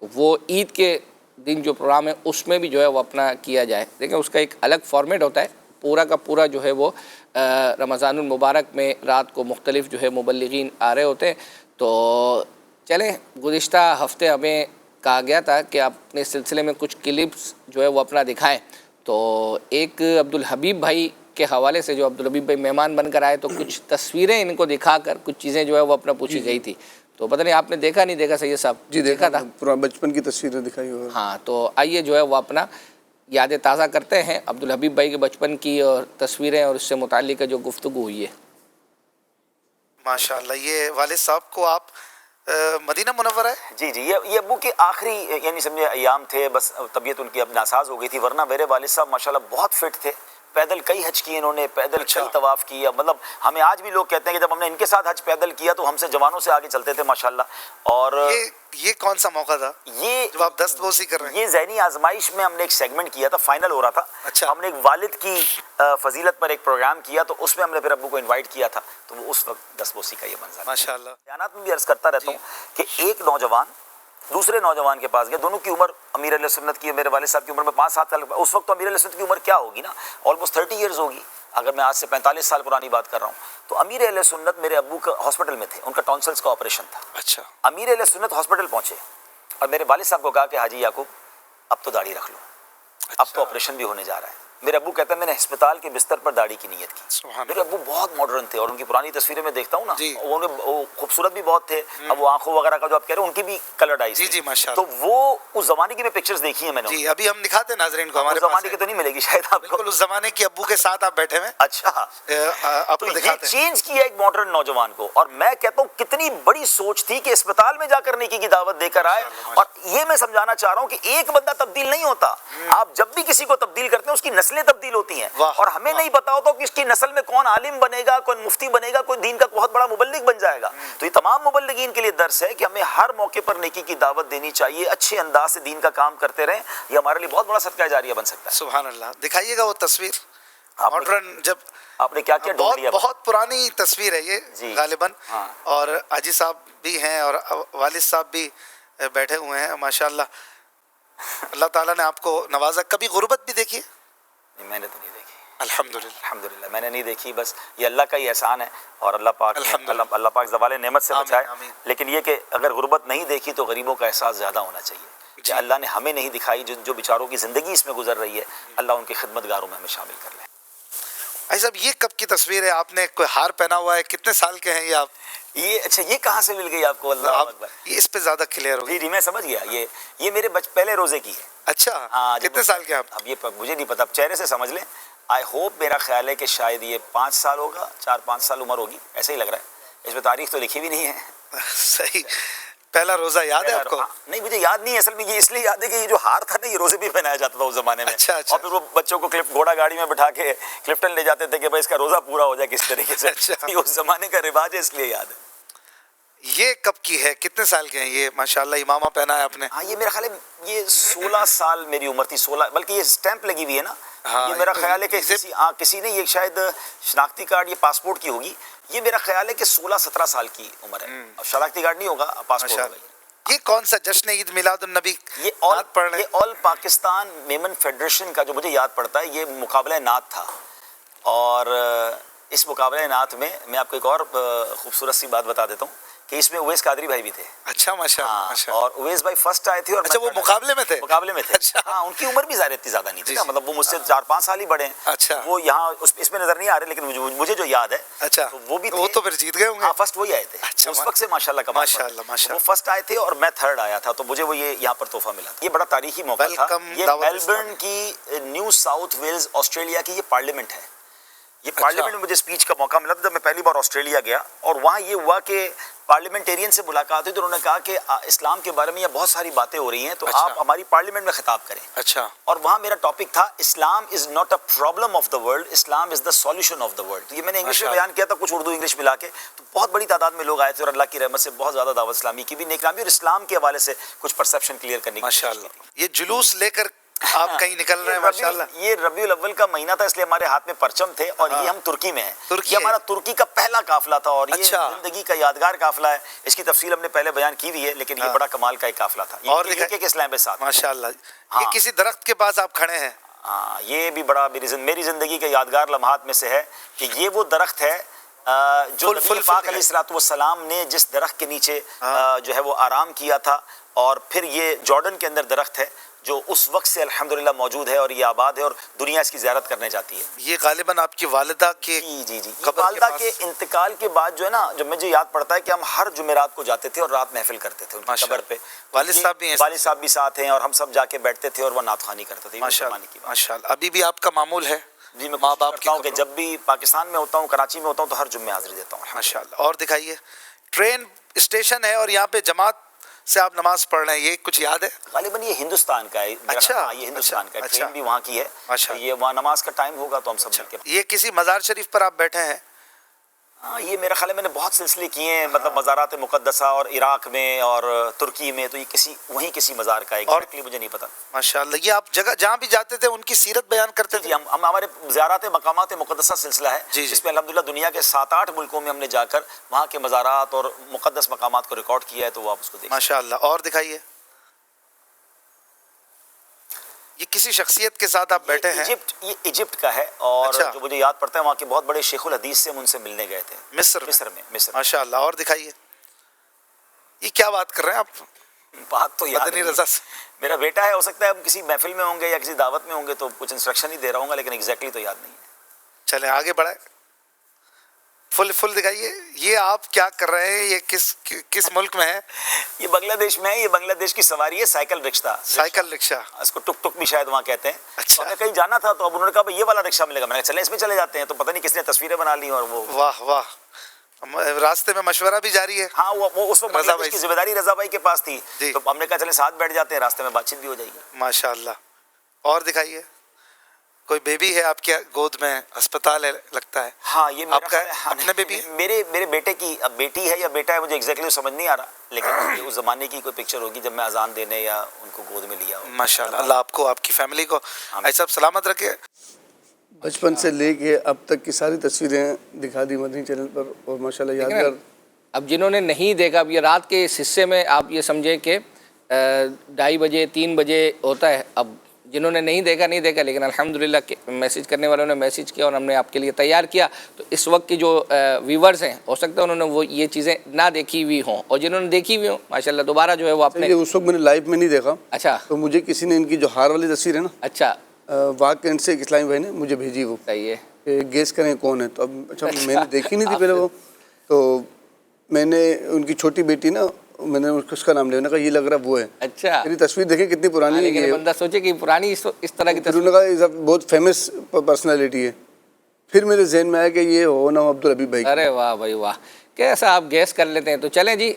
وہ عید کے دن جو پروگرام ہے اس میں بھی جو ہے وہ اپنا کیا جائے، دیکھیں اس کا ایک الگ فارمیٹ ہوتا ہے، پورا کا پورا جو ہے وہ رمضان المبارک میں رات کو مختلف جو ہے مبلغین آ رہے ہوتے ہیں۔ تو چلیں، گزشتہ ہفتے ہمیں کہا گیا تھا کہ اپنے سلسلے میں کچھ کلپس جو ہے وہ اپنا دکھائیں، تو ایک عبدالحبیب بھائی کے حوالے سے، جو عبدالحبیب بھائی مہمان بن کر آئے، تو کچھ تصویریں ان کو دکھا کر کچھ چیزیں جو ہے وہ اپنا پوچھی گئی تھی، تو پتہ نہیں آپ نے دیکھا نہیں دیکھا سید صاحب؟ جی دیکھا تھا، پورا بچپن کی تصویریں دکھائی ہوئی۔ ہاں، تو آئیے جو ہے وہ اپنا یادیں تازہ کرتے ہیں عبدالحبیب بھائی کے بچپن کی اور تصویریں، اور اس سے متعلق جو گفتگو ہوئی ہے۔ ماشاءاللہ، یہ والد صاحب کو آپ مدینہ منورہ ہے؟ جی جی، یہ ابو کے آخری یعنی سمجھے ایام تھے، بس طبیعت ان کی اب ناساز ہو گئی تھی، ورنہ میرے والد صاحب ماشاءاللہ بہت فٹ تھے، پیدل کئی حج کیے انہوں نے، پیدل کئی طواف کیا، مطلب ہمیں آج بھی لوگ کہتے ہیں کہ جب ہم نے ان کے ساتھ حج پیدل کیا تو ہم سے جوانوں سے آگے چلتے تھے ماشاءاللہ۔ اور یہ کون سا موقع تھا یہ جب آپ دست بوسی کر رہے ہیں؟ یہ ذہنی آزمائش میں ہم نے ایک سیگمنٹ کیا تھا، فائنل ہو رہا تھا، اچھا، ہم نے ایک والد کی فضیلت پر ایک پروگرام کیا، تو اس میں ہم نے پھر ابو کو انوائٹ کیا تھا، تو وہ اس وقت دست بوسی کا یہ منظر ماشاءاللہ۔ بیانات میں بھی عرض کرتا رہتا ہوں کہ ایک نوجوان دوسرے نوجوان کے پاس گیا، دونوں کی عمر امیر علیہ سنت کی، میرے والد صاحب کی عمر میں 5-7 سال، اس وقت تو امیر علیہ سنت کی عمر کیا ہوگی نا، آلموسٹ 30 ایئرز ہوگی، اگر میں آج سے 45 سال پرانی بات کر رہا ہوں۔ تو امیر علیہ سنت میرے ابو کا ہاسپٹل میں تھے، ان کا ٹونسلز کا آپریشن تھا۔ اچھا، امیر علیہ سنت ہاسپٹل پہنچے اور میرے والد صاحب کو کہا کہ حاجی یعقوب اب تو داڑھی رکھ لو، اب تو آپریشن بھی ہونے جا رہا ہے۔ میرے ابو کہتے ہیں میں نے ہسپتال کے بستر پر داڑھی کی نیت کی. سبحان میرے ابو بہت ماڈرن تھے اور ان کی پرانی تصویریں میں دیکھتا ہوں نا, جی. وہ خوبصورت بھی بہت تھے. اب وہ آنکھوں وغیرہ کا جو آپ کہہ رہے ہیں ان کی بھی کلرڈ آئیز جی جی ماشاءاللہ. تو وہ اس زمانے کی میں پکچرز دیکھی ہیں میں نے. جی ابھی ہم دکھاتے ہیں ناظرین کو, ہمارے اس زمانے کی تو نہیں ملے گی شاید آپ کو. بالکل اس زمانے کی ابو کے ساتھ آپ بیٹھے ہوئے. اچھا, آپ تو کو یہ دکھاتے ہیں. چینج کیا ایک ماڈرن نوجوان کو, اور میں کہتا ہوں کتنی بڑی سوچ تھی کہ اسپتال میں جا کر نیکی کی دعوت دے کر آئے. اور یہ میں سمجھانا چاہ رہا ہوں کہ ایک بندہ تبدیل نہیں ہوتا, آپ جب بھی کسی کو تبدیل کرتے ہیں اس کی نسلیں تبدیل ہوتی ہیں, اور ہمیں نہیں پتا ہوتا کہ اس کی نسل میں کون عالم بنے گا, کون مفتی بنے گا, کوئی دین کا بہت بڑا مبلغ بن جائے گا. تو یہ تمام مبلغین کے لیے درس ہے کہ ہمیں ہر موقع پر نیکی کی دعوت دینی چاہیے, اچھے انداز سے دین کا کام کرتے رہیں. یہ ہمارے لیے بہت بڑا صدقہ جاریہ بن سکتا ہے. سبحان اللہ. دکھائیے گا وہ تصویر ماڈرن, جب آپ نے کیا کیا ڈھونڈ بہت لیا. بہت پرانی تصویر ہے یہ جی. غالباً, ہاں. اور حاجی صاحب بھی ہیں اور والد صاحب بھی بیٹھے ہوئے ہیں ماشاءاللہ. اللہ تعالیٰ نے آپ کو نوازا. کبھی غربت بھی دیکھی؟ میں نے تو نہیں دیکھی الحمدللہ. الحمدللہ, میں نے نہیں دیکھی. بس یہ اللہ کا ہی احسان ہے, اور اللہ پاک الحمدللہ. اللہ پاک زوال نعمت سے آمین, بچائے. آمین. لیکن یہ کہ اگر غربت نہیں دیکھی تو غریبوں کا احساس زیادہ ہونا چاہیے کہ اللہ نے ہمیں نہیں دکھائی. جو بیچاروں کی زندگی اس میں گزر رہی ہے, اللہ ان کی خدمت گاروں میں ہمیں شامل کر لے. بھائی صاحب یہ کب کی تصویر ہے؟ آپ نے کوئی ہار پہنا ہوا ہے, کتنے سال کے ہیں یہ آپ؟ یہ اچھا, یہ کہاں سے مل گئی آپ کو؟ اللہ اکبر. یہ اس پہ زیادہ کلیئر ہو. جی جی میں سمجھ گیا. یہ میرے پہلے روزے کی ہے. اچھا, ہاں, کتنے سال کے آپ؟ اب یہ مجھے نہیں پتا, اب چہرے سے سمجھ لیں. آئی ہوپ, میرا خیال ہے کہ شاید یہ 5 سال ہوگا, 4-5 سال عمر ہوگی, ایسے ہی لگ رہا ہے. اس میں تاریخ تو لکھی بھی نہیں ہے. صحیح. پہلا روزہ یاد ہے آپ کو؟ نہیں مجھے یاد نہیں ہے اصل میں. یہ اس لیے یاد ہے کہ یہ جو ہار تھا نا, یہ روزے بھی پہنایا جاتا تھا اس زمانے میں. اچھا. اور پھر وہ بچوں کو گھوڑا گاڑی میں بٹھا کے کلفٹن لے جاتے تھے کہ بھائی اس کا روزہ پورا ہو جائے کس طریقے سے. یہ اس زمانے کا رواج ہے, اس لیے یاد ہے. یہ کب کی ہے؟ کتنے سال کے ہیں یہ؟ ماشاءاللہ امامہ پہنا ہے آپ نے. ہاں, یہ میرا خیال ہے یہ 16 سال میری عمر تھی. 16, بلکہ یہ اسٹیمپ لگی ہوئی ہے نا. یہ میرا خیال ہے کہ کسی نے یہ شاید شناختی کارڈ, یہ پاسپورٹ کی ہوگی. یہ میرا خیال ہے کہ 16-17 سال کی عمر ہے. شناختی کارڈ نہیں ہوگا, پاسپورٹ ہوگا. یہ کون سا جشن عید میلاد النبی؟ یہ آل پاکستان میمن فیڈریشن کا جو مجھے یاد پڑتا ہے, یہ مقابلہ نعت تھا. اور اس مقابلہ نعت میں میں آپ کو ایک اور خوبصورت سی بات بتا دیتا ہوں کہ اس میں اویس قادری بھائی بھی تھے. اچھا ماشاءاللہ. اور اویس بھائی فرسٹ آئے تھے. اور اچھا, وہ مقابلے میں تھے؟ مقابلے میں تھے. ہاں, ان کی عمر بھی ظاہر اتنی زیادہ نہیں تھی, مطلب وہ مجھ سے 4-5 سال ہی بڑے ہیں. اچھا. وہ یہاں اس میں نظر نہیں آ رہے, لیکن مجھے جو یاد ہے اچھا وہ بھی وہ تو پھر جیت گئے ہوں گے. ہاں, فرسٹ وہی آئے تھے. اس وقت سے ماشاءاللہ کا ماشاءاللہ وہ فرسٹ آئے تھے اور میں تھرڈ آیا تھا, تو مجھے وہ یہ یہاں پر تحفہ ملا. یہ بڑا تاریخی موقع تھا. یہ میلبرن کی نیو ساؤتھ ویلز آسٹریلیا کی یہ پارلیمنٹ ہے. یہ پارلیمنٹ میں مجھے اسپیچ کا موقع ملا تھا جب میں پہلی بار آسٹریلیا گیا. اور وہاں یہ ہوا کہ پارلیمنٹیرین سے ملاقات ہوئی تو انہوں نے کہا کہ اسلام کے بارے میں یہ بہت ساری باتیں ہو رہی ہیں, تو آپ ہماری پارلیمنٹ میں خطاب کریں. اچھا. اور وہاں میرا ٹاپک تھا Islam is not a problem of the world, Islam is the solution of the world. تو یہ میں نے انگلش میں بیان کیا تھا, کچھ اردو انگلش ملا کے. تو بہت بڑی تعداد میں لوگ آئے تھے, اور اللہ کی رحمت سے بہت زیادہ دعوت اسلامی کی بھی نیکلامی, اور اسلام کے حوالے سے کچھ پرسیپشن کلیئر کرنے کی. ماشاءاللہ. یہ جلوس لے کر آپ کہیں نکل رہے ہیں ماشاءاللہ. یہ ربیع الاول کا مہینہ تھا, اس لیے ہمارے ہاتھ میں پرچم تھے, اور یہ ہم ترکی میں ہیں. یہ ہمارا ترکی کا پہلا قافلہ تھا, اور یہ زندگی کا یادگار قافلہ ہے. اس کی تفصیل ہم نے پہلے بیان کی ہوئی ہے, لیکن یہ بڑا کمال کا ایک قافلہ تھا. اور دیکھیں کہ اسلام کے ساتھ ماشاءاللہ. یہ کسی درخت کے پاس آپ کھڑے ہیں. ہاں, یہ بھی بڑا میری زندگی کے یادگار لمحات میں سے ہے کہ یہ وہ درخت ہے جو نبی پاک علیہ الصلوۃ والسلام نے جس درخت کے نیچے جو ہے وہ آرام کیا تھا. اور پھر یہ جارڈن کے اندر درخت ہے جو اس وقت سے الحمدللہ موجود ہے, اور یہ آباد ہے, اور دنیا اس کی زیارت کرنے جاتی ہے. یہ غالباً آپ کی والدہ کے جی والدہ کے انتقال کے بعد جو ہے نا, جو مجھے یاد پڑتا ہے کہ ہم ہر جمعرات کو جاتے تھے اور رات محفل کرتے تھے ان کی قبر پہ. والد صاحب بھی ساتھ ہیں, اور ہم سب جا کے بیٹھتے تھے اور وہ نعت خوانی کرتے تھے. ماشاءاللہ. ابھی بھی آپ کا معمول ہے؟ جی, میں ماں باپ کی کہ جب بھی پاکستان میں ہوتا ہوں, کراچی میں ہوتا ہوں, تو ہر جمعے حاضری دیتا ہوں. ماشاءاللہ. اور دکھائیے, ٹرین اسٹیشن ہے اور یہاں پہ جماعت سے آپ نماز پڑھ رہے ہیں, یہ کچھ یاد ہے؟ غالباً یہ ہندوستان کا ہے. اچھا, یہ ہندوستان کا ہے, ٹرین بھی وہاں کی ہے. یہ وہاں نماز کا ٹائم ہوگا تو ہم سب مل کے. یہ کسی مزار شریف پر آپ بیٹھے ہیں؟ ہاں, یہ میرا خیال ہے میں نے بہت سلسلے کیے ہیں, مطلب مزارات مقدسہ, اور عراق میں اور ترکی میں. تو یہ وہیں کسی مزار کا ہے, ایگزیکٹلی مجھے نہیں پتا. ماشاءاللہ. یہ آپ جگہ جہاں بھی جاتے تھے ان کی سیرت بیان کرتے تھے؟ جی, ہم ہمارے زیارات مقامات مقدسہ سلسلہ ہے, جس میں الحمدللہ دنیا کے 7-8 ملکوں میں ہم نے جا کر وہاں کے مزارات اور مقدس مقامات کو ریکارڈ کیا ہے. تو وہ آپ اس کو دیکھیں. ماشاءاللہ. اور دکھائیے, یہ کسی شخصیت کے ساتھ آپ بیٹھے ہیں؟ یہ ایجپٹ کا ہے, اور جو مجھے یاد پڑتا ہے وہاں کے بہت بڑے شیخ الحدیث سے ہم ان سے ملنے گئے تھے. مصر میں. ماشاءاللہ. اور دکھائیے, یہ کیا بات کر رہے ہیں آپ؟ بات تو یاد مدنی نہیں۔ رضا سے میرا بیٹا ہے، ہو سکتا ہے اب کسی محفل میں ہوں گے یا کسی دعوت میں ہوں گے تو کچھ انسٹرکشن ہی دے رہا ہوں گا، لیکن ایگزیکٹلی تو یاد نہیں ہے۔ چلیں آگے بڑھائیں، فل دکھائیے، یہ آپ کیا کر رہے ہیں؟ یہ کس ملک میں ہے؟ یہ بنگلہ دیش میں ہے، یہ بنگلہ دیش کی سواری ہے، سائیکل رکشہ، سائیکل رکشا، اس کو ٹک ٹک بھی شاید وہاں کہتے ہیں۔ اچھا۔ تو ہمیں کہیں جانا تھا تو اب انہوں نے کہا بھائی یہ والا رکشہ ملے گا، میں نے کہا چلیں اس میں چلے جاتے ہیں، تو پتہ نہیں کس نے تصویریں بنا لی اور وہ واہ واہ، راستے میں مشورہ بھی جاری ہے؟ ہاں وہ اس وقت رضا بنگلہ بھائی دیش کی ذمہ داری رضا بھائی کے پاس تھی، جی۔ تو ہم نے کہا چلیں ساتھ بیٹھ جاتے ہیں، راستے میں بات چیت بھی ہو جائے گی۔ ماشاء اللہ۔ اور دکھائیے، کوئی بیبی ہے آپ کے گود میں؟ اسپتال ہے لگتا ہے۔ ہاں یہ آپ کا اپنے بیبی ہے؟ میرے بیٹے کی اب بیٹی ہے یا بیٹا ہے، مجھے ایگزیکٹلی سمجھ نہیں آ رہا، لیکن یہ اس زمانے کی کوئی پکچر ہوگی جب میں اذان دینے یا ان کو گود میں لیا ہو۔ ماشاء اللہ، اللہ آپ کو، آپ کی فیملی کو ایسا سلامت رکھے۔ بچپن سے لے کے اب تک کی ساری تصویریں دکھا دی مدنی چینل پر، اور ماشاءاللہ یادگار۔ اب جنہوں نے نہیں دیکھا، اب یہ رات کے اس حصے میں آپ یہ سمجھیں کہ 2:30 بجے 3 بجے ہوتا ہے، اب جنہوں نے نہیں دیکھا، لیکن الحمدللہ میسیج کرنے والوں نے میسیج کیا اور ہم نے آپ کے لیے تیار کیا، تو اس وقت کی جو ویورز ہیں ہو سکتا ہے انہوں نے وہ یہ چیزیں نہ دیکھی ہوئی ہوں، اور جنہوں نے دیکھی ہوئی ہوں ماشاءاللہ دوبارہ جو ہے وہ اپنے۔ یہ اس وقت میں نے لائیو میں نہیں دیکھا، اچھا تو مجھے کسی نے ان کی جو ہار والی تصویر ہے نا، اچھا واق اینڈ سے ایک اسلامی بھائی نے مجھے بھیجی، وہ صحیح ہے، کہ گیس کریں کون ہے، تو اب اچھا میں نے دیکھی نہیں تھی پہلے وہ، تو میں نے ان کی چھوٹی بیٹی نا، میں نے اس کا نام لیا، نے کہا یہ لگ رہا وہ ہے۔ اچھا میری تصویر دیکھیں کتنی پرانی ہے، لیکن بندہ سوچے کہ پرانی اس طرح کی پھر انہوں نے کہا بہت فیمس پرسنالٹی ہے، پھر میرے ذہن میں آیا کہ یہ ہو نا عبدالحبیب بھائی۔ ارے واہ بھائی واہ، کیسا آپ گیس کر لیتے ہیں۔ تو چلیں جی،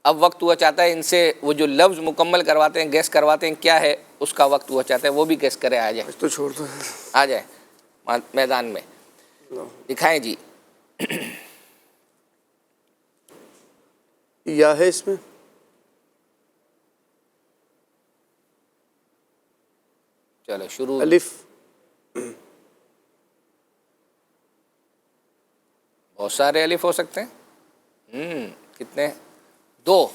اب وقت ہوا چاہتا ہے ان سے وہ جو لفظ مکمل کرواتے ہیں، گیس کرواتے ہیں کیا ہے، اس کا وقت ہوا چاہتا ہے وہ بھی گیس کرے۔ آ جائیں تو چھوڑ دو، آ جائیں میدان میں، دکھائیں جی۔ یا ہے اس میں، چلو شروع۔ الف، بہت سارے الف ہو سکتے ہیں، کتنے؟ 2۔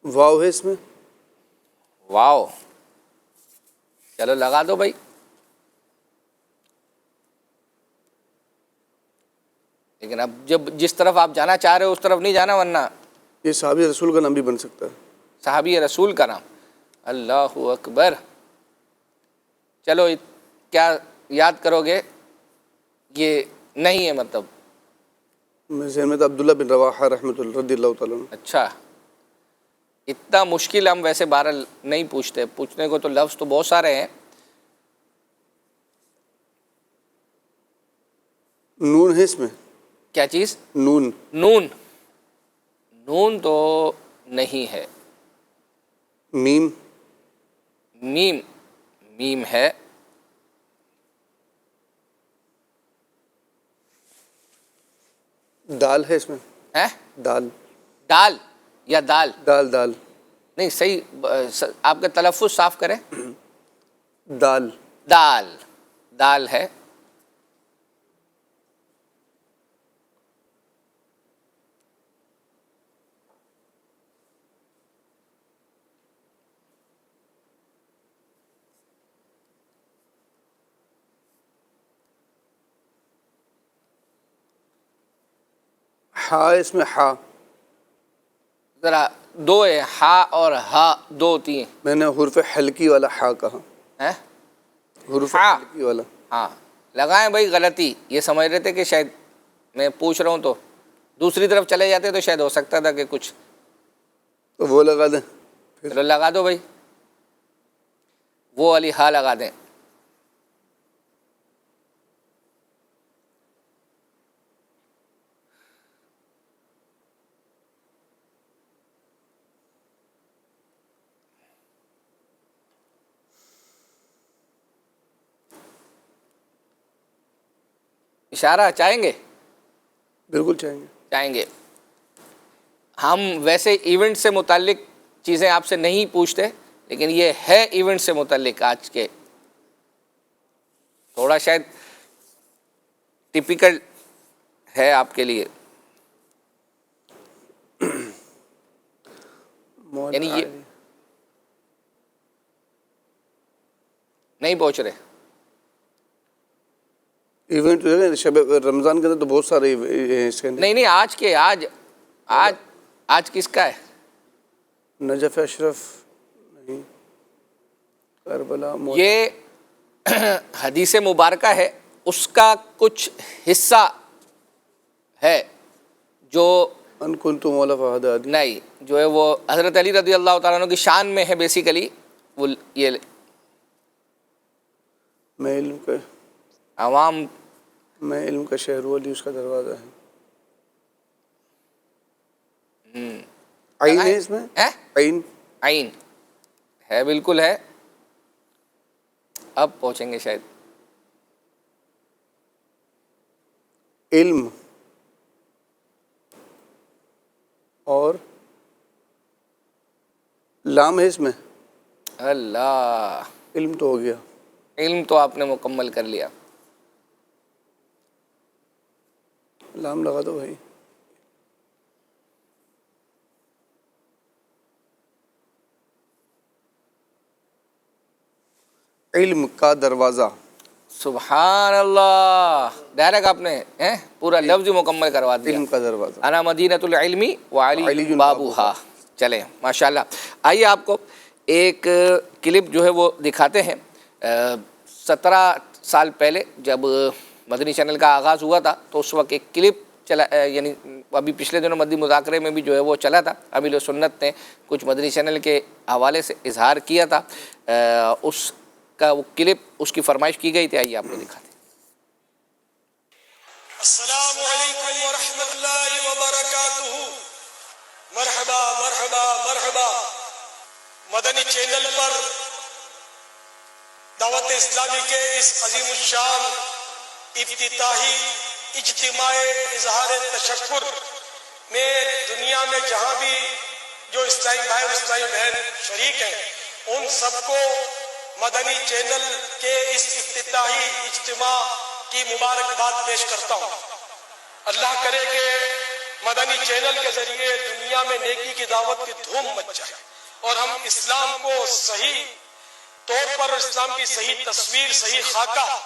واو ہے اس میں، واو، چلو لگا دو بھائی۔ لیکن اب جب جس طرف آپ جانا چاہ رہے ہو اس طرف نہیں جانا، ورنہ یہ صحابی رسول کا نام بھی بن سکتا ہے۔ صحابی رسول کا نام، اللہ اکبر۔ چلو کیا یاد کرو گے؟ یہ نہیں ہے مطلب، میرے ذہن میں تو عبداللہ بن رواحہ رحمۃ اللہ رضی اللہ تعالیٰ عنہ۔ اچھا، اتنا مشکل ہم ویسے بہرحال نہیں پوچھنے کو تو لفظ تو بہت سارے ہیں۔ نون ہے اس میں، کیا چیز؟ نون، نون تو نہیں ہے۔ میم، میم ہے۔ دال ہے اس میں، ہے دال، دال یا دال؟ دال نہیں صحیح، آپ کا تلفظ صاف کریں۔ دال، دال ہے۔ ہا اس میں، ہا ذرا 2 ہے، ہا اور ہا 2 3 میں نے حرف حلقی والا ہا کہا، ہے۔ حرف ہا، حلقی والا، ہاں لگائیں بھائی، غلطی یہ سمجھ رہے تھے کہ شاید میں پوچھ رہا ہوں تو دوسری طرف چلے جاتے تو شاید ہو سکتا تھا کہ کچھ۔ تو وہ لگا دیں، چلو لگا دو بھائی، وہ والی ہا لگا دیں۔ اشارہ چاہیں گے؟ بالکل چاہیں گے۔ ہم ویسے ایونٹ سے متعلق چیزیں آپ سے نہیں پوچھتے، لیکن یہ ہے ایونٹ سے متعلق آج کے، تھوڑا شاید ٹپیکل ہے آپ کے لیے، یعنی یہ نہیں پہنچ رہے۔ ایونٹ جو ہے شب رمضان کے اندر تو بہت سارے ہیں اس کے اندر. نہیں آج کس کا ہے؟ نجف اشرف نہیں، کربلا یہ حدیث مبارکہ ہے، اس کا کچھ حصہ ہے جو ان کنتم مولا فہد عادی. نہیں، جو ہے وہ حضرت علی رضی اللہ تعالیٰ عنہ کی شان میں ہے. بیسیکلی وہ یہ میں علم کا عوام شہر علی اس کا دروازہ ہے. عین ہے اس میں، عین ہے، بالکل ہے. اب پہنچیں گے شاید. علم اور لام ہے اس میں. اللہ، علم تو ہو گیا. علم تو آپ نے مکمل کر لیا. لام لگا دو بھائی. علم کا دروازہ. سبحان اللہ، ڈائریکٹ آپ نے پورا لفظ مکمل کروا دیا. علم کا دروازہ. انا مدینۃ العلم وعلی بابھا. چلیں ماشاءاللہ. آئیے آپ کو ایک کلپ جو ہے وہ دکھاتے ہیں. 17 سال پہلے جب مدنی چینل کا آغاز ہوا تھا تو اس وقت ایک کلپ چلا، یعنی ابھی پچھلے دنوں مدنی مذاکرے میں بھی جو ہے وہ چلا تھا. امیل سنت نے کچھ مدنی چینل کے حوالے سے اظہار کیا تھا. اس کا وہ کلپ، اس کی فرمائش کی گئی تھی. آئیے آپ کو دکھاتے ہیں. السلام علیکم ورحمۃ اللہ وبرکاتہ. مرحبا مرحبا مرحبا. مدنی چینل پر دعوت اسلامی کے اس عظیم الشان افتتاحی اجتماع اظہار تشکر میں دنیا میں جہاں بھی جو اسلامی بھائی اور اسلامی بہن شریک ہیں ان سب کو مدنی چینل کے اس افتتاحی اجتماع کی مبارکباد پیش کرتا ہوں. اللہ کرے کہ مدنی چینل کے ذریعے دنیا میں نیکی کی دعوت کی دھوم مچ جائے اور ہم اسلام کو صحیح طور پر، اسلام کی صحیح تصویر، صحیح خاکہ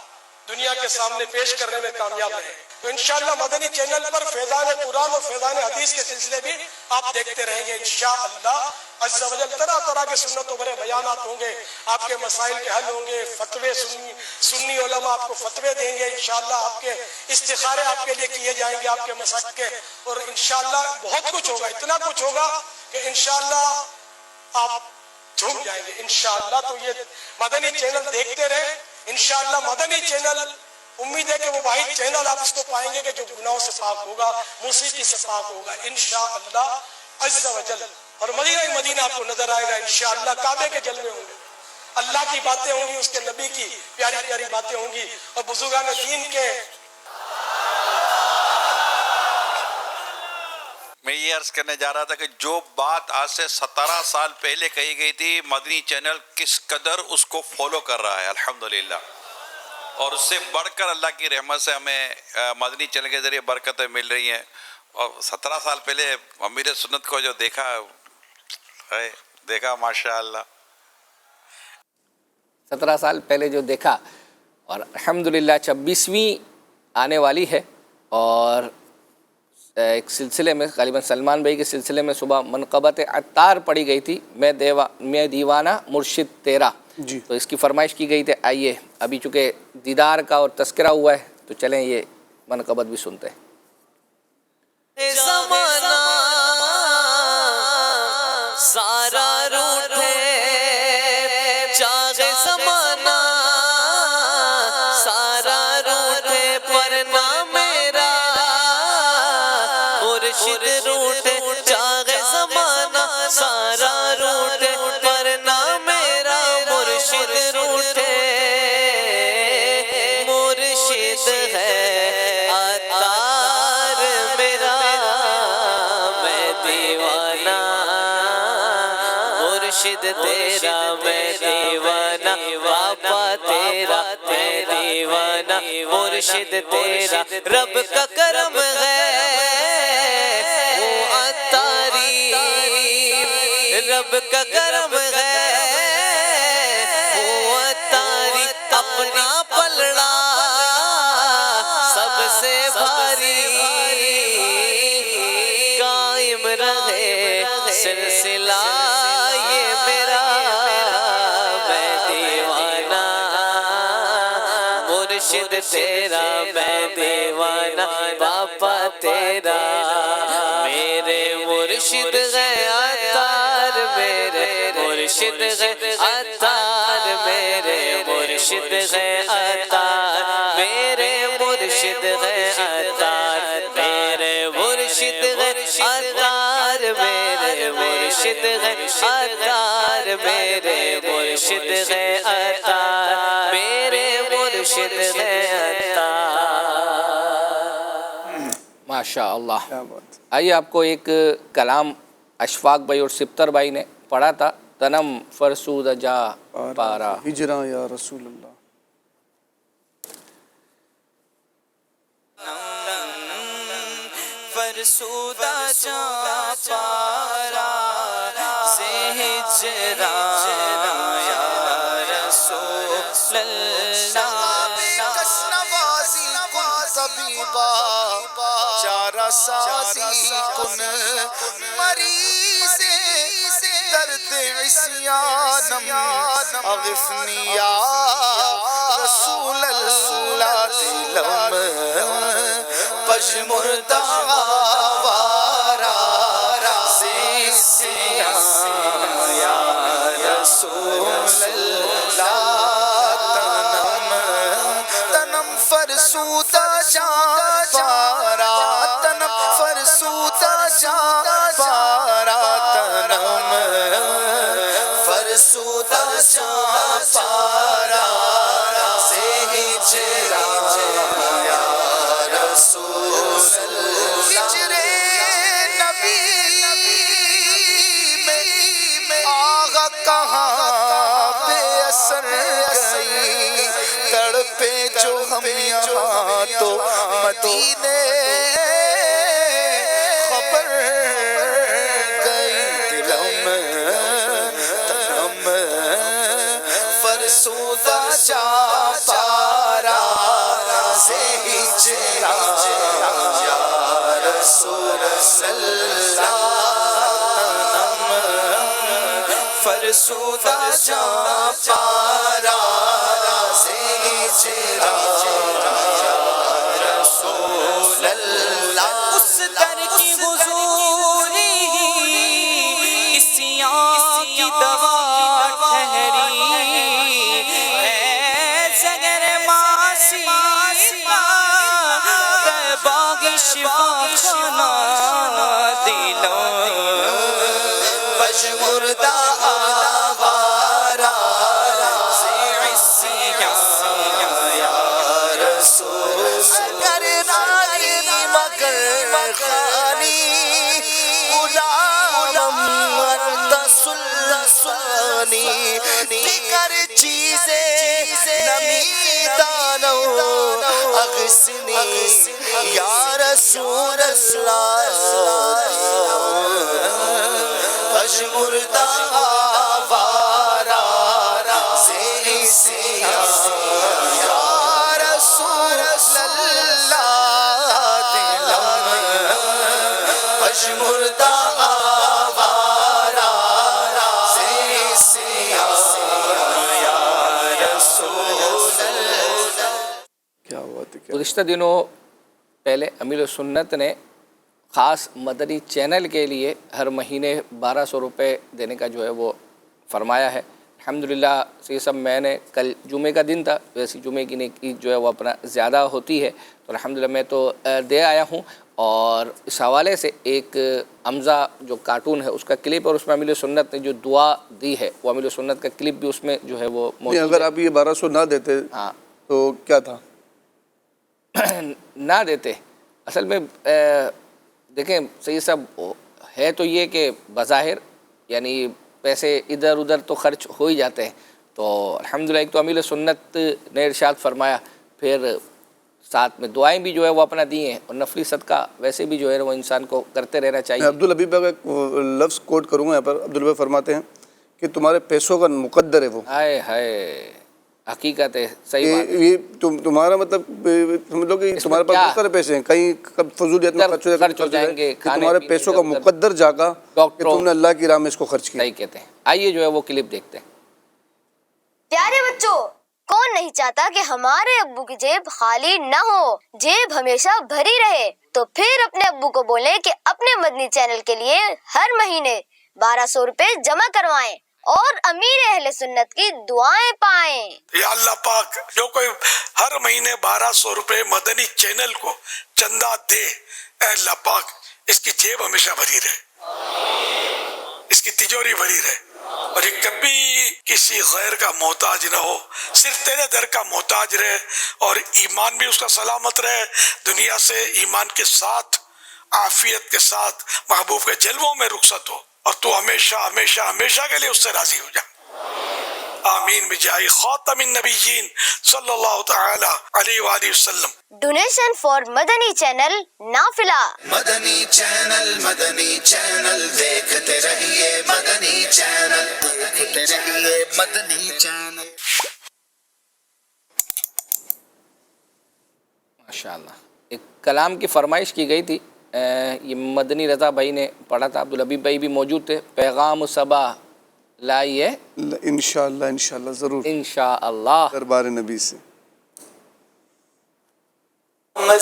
دنیا کے سامنے پیش کرنے میں کامیاب رہے. تو انشاءاللہ مدنی چینل پر فیضان قرآن اور فیضان حدیث کے سلسلے بھی آپ دیکھتے رہیں گے انشاءاللہ عز و جل. طرح طرح کے سنتوں بھرے بیانات ہوں گے، آپ کے مسائل کے حل ہوں گے، فتوے سنی علماء آپ کو فتوے دیں گے انشاءاللہ. آپ کے استخارے آپ کے لیے کیے جائیں گے آپ کے مسائل کے، اور انشاءاللہ بہت کچھ ہوگا. اتنا کچھ ہوگا کہ انشاءاللہ آپ جھوم جائیں گے انشاءاللہ. تو یہ مدنی چینل دیکھتے رہیں انشاءاللہ. مدنی چینل امید ہے کہ وہ واحد چینل آپ اس کو پائیں گے کہ جو گناہوں سے پاک ہوگا، موسیقی سے پاک ہوگا انشاءاللہ عز و جل. اور مدینہ آپ کو نظر آئے گا انشاءاللہ. کعبے کے جلوے ہوں گے، اللہ کی باتیں ہوں گی، اس کے نبی کی پیاری پیاری باتیں ہوں گی، اور بزرگان دین کے. میں یہ عرض کرنے جا رہا تھا کہ جو بات آج سے 17 سال پہلے کہی گئی تھی، مدنی چینل کس قدر اس کو فالو کر رہا ہے الحمدللہ. اور اس سے بڑھ کر اللہ کی رحمت سے ہمیں مدنی چینل کے ذریعے برکتیں مل رہی ہیں. اور 17 سال پہلے امیر سنت کو جو دیکھا ماشاءاللہ. 17 سال پہلے جو دیکھا، اور الحمدللہ 26ویں آنے والی ہے. اور ایک سلسلے میں غالباً سلمان بھائی کے سلسلے میں صبح منقبت عطار پڑھی گئی تھی، میں دیوانہ مرشد تیرا. جی. تو اس کی فرمائش کی گئی تھی. آئیے ابھی چونکہ دیدار کا اور تذکرہ ہوا ہے تو چلیں یہ منقبت بھی سنتے ہیں. زمانہ سارا روٹھے چاہے زمانہ سارا روٹھے پر نہ میرا مرشد روٹھے. چاہے زمانہ سارا روٹھے پر نہ میرا مرشد روٹھے. مرشد ہے عطار میرا میں دیوانہ، مرشد تیرا میں دیوانہ، بابا تیرا میں دیوانہ، مرشد تیرا. رب کا کرم ہے وہ عطاری، رب کا کرم ہے وہ عطاری. اپنا پلڑا سلسلہ یہ میرا میں دیوانہ مرشد تیرا میں دیوانہ باپا تیرا میرے مرشد غے عطار میرے مرشد غے عطار میرے مرشد غے عطار میرے مرشد غے عطار میرے مرشد غے عطار میرے مرشد غے عطار میرے مرشد غے عطار میرے مرشد غے عطار. ماشاء اللہ. کیا بات. آئیے آپ کو ایک کلام اشفاق بھائی اور سپتر بھائی نے پڑھا تھا. تنم فرسود جا پارا ہجراں یا رسول اللہ. فرسودہ جا پارا سے ہجراں یا رسول اللہ. چارہ سازی کن مریض درد عصیانم اغفنی یا رسول اللہ. دلم پشمردہ وارا زیسیاں یا رسول اللہ. تنم فرسودہ جا پارا تنم فرسودہ جا پارا تنم فرسودہ جا پارا سے ہجراں یا رسول اللہ. ہجرے نبی میں آغا کہاں بے اثر گئی تڑپے جو ہم یہاں تو مدینے خبر گئی. دلم تنم فرسودہ جا پارا سے ہجراں یا رسول اللہ. تنم فرسودہ جا پارا سے ہجراں یا رسول اللہ. اس در کی حضوری اسیاں کی دوا ٹھہری ہے زگر معاصی کا باغ شفا خانہ دلوں پشمردہ آوارا زیسیاں یا رسول. اگر رانی مگر خانی غلامم انت سلطانی دیگر چیزیں نمیدانو اغسنی یا رسول اللہ. پشمردہ آوارا زیسیاں یا رسول اللہ. دلم پشمردہ آوارا زیسیاں یا رسول اللہ. کیا بات ہے. گزشتہ دنوں پہلے امیر سنت نے خاص مدنی چینل کے لیے ہر مہینے 1200 روپے دینے کا جو ہے وہ فرمایا ہے. الحمدللہ یہ سب میں نے کل جمعے کا دن تھا، ویسے جمعے کی نیکی جو ہے وہ اپنا زیادہ ہوتی ہے تو الحمدللہ میں تو دے آیا ہوں. اور اس حوالے سے ایک حمزہ جو کارٹون ہے اس کا کلپ اور اس میں امیر سنت نے جو دعا دی ہے وہ امیر سنت کا کلپ بھی اس میں جو ہے وہ موجود ہے. اگر آپ یہ 1200 نہ دیتے ہاں تو کیا تھا؟ نہ دیتے اصل میں دیکھیں سید صاحب ہے تو یہ کہ بظاہر یعنی پیسے ادھر ادھر تو خرچ ہو ہی جاتے ہیں. تو الحمدللہ ایک تو امیر سنت نے ارشاد فرمایا، پھر ساتھ میں دعائیں بھی جو ہے وہ اپنا دی ہیں، اور نفلی صدقہ ویسے بھی جو ہے وہ انسان کو کرتے رہنا چاہیے. میں عبدالحبیب کا ایک لفظ کوٹ کروں گا یہاں پر. عبدالحبیب فرماتے ہیں کہ تمہارے پیسوں کا مقدر ہے وہ. ہائے ہائے حقیقت ہے، صحیح کہ بات ہے۔ یہ تمہارا مطلب سمجھ لو کہ اس تمہارے میں پاس کیا بہت سارے پیسے ہیں، کہیں کب فضولیت میں خرچ ہو جائیں گے، کہ کھانے تمہارے پینے پیسوں کا ادھر ادھر مقدر جاگا کہ ڈاکٹروں تم نے اللہ کی راہ میں اس کو خرچ کیا۔ صحیح کہتے ہیں۔ آئیے جو ہے وہ کلپ دیکھتے ہیں۔ پیارے بچوں، کون نہیں چاہتا کہ ہمارے ابو کی جیب خالی نہ ہو، جیب ہمیشہ بھری رہے؟ تو پھر اپنے ابو کو بولیں کہ اپنے مدنی چینل کے لیے ہر مہینے 1200 روپے جمع کروائیں اور امیر اہل سنت کی دعائیں پائیں۔ یا اللہ پاک، جو کوئی ہر مہینے 1200 روپے مدنی چینل کو چندہ دے، اے اللہ پاک اس کی جیب ہمیشہ بھری رہے، اس کی تجوری بھری رہے، اور یہ کبھی کسی غیر کا محتاج نہ ہو، صرف تیرے در کا محتاج رہے، اور ایمان بھی اس کا سلامت رہے، دنیا سے ایمان کے ساتھ، عافیت کے ساتھ محبوب کے جلووں میں رخصت ہو، اور تو ہمیشہ ہمیشہ ہمیشہ کے لیے اس سے راضی ہو جا۔ آمین بجاہ خاتم النبیین صلی اللہ تعالی علیہ وآلہ وسلم۔ Donation for Madani channel نافلہ۔ Madani channel دیکھتے رہیے، مدنی چینل دیکھتے رہیے، مدنی چینل۔ ماشاءاللہ، ایک کلام کی فرمائش کی گئی تھی، یہ مدنی رضا بھائی نے پڑھا تھا، عبدالحبیب بھائی بھی موجود تھے۔ پیغام صبا لائیے انشاءاللہ ضرور انشاءاللہ دربار نبی سے۔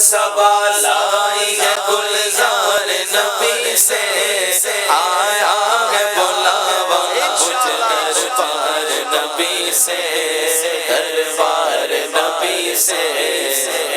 صبا لائی ہے گلزار نبی سے، آیا ہے بلاوا مجھ دربار نبی سے، دربار نبی سے۔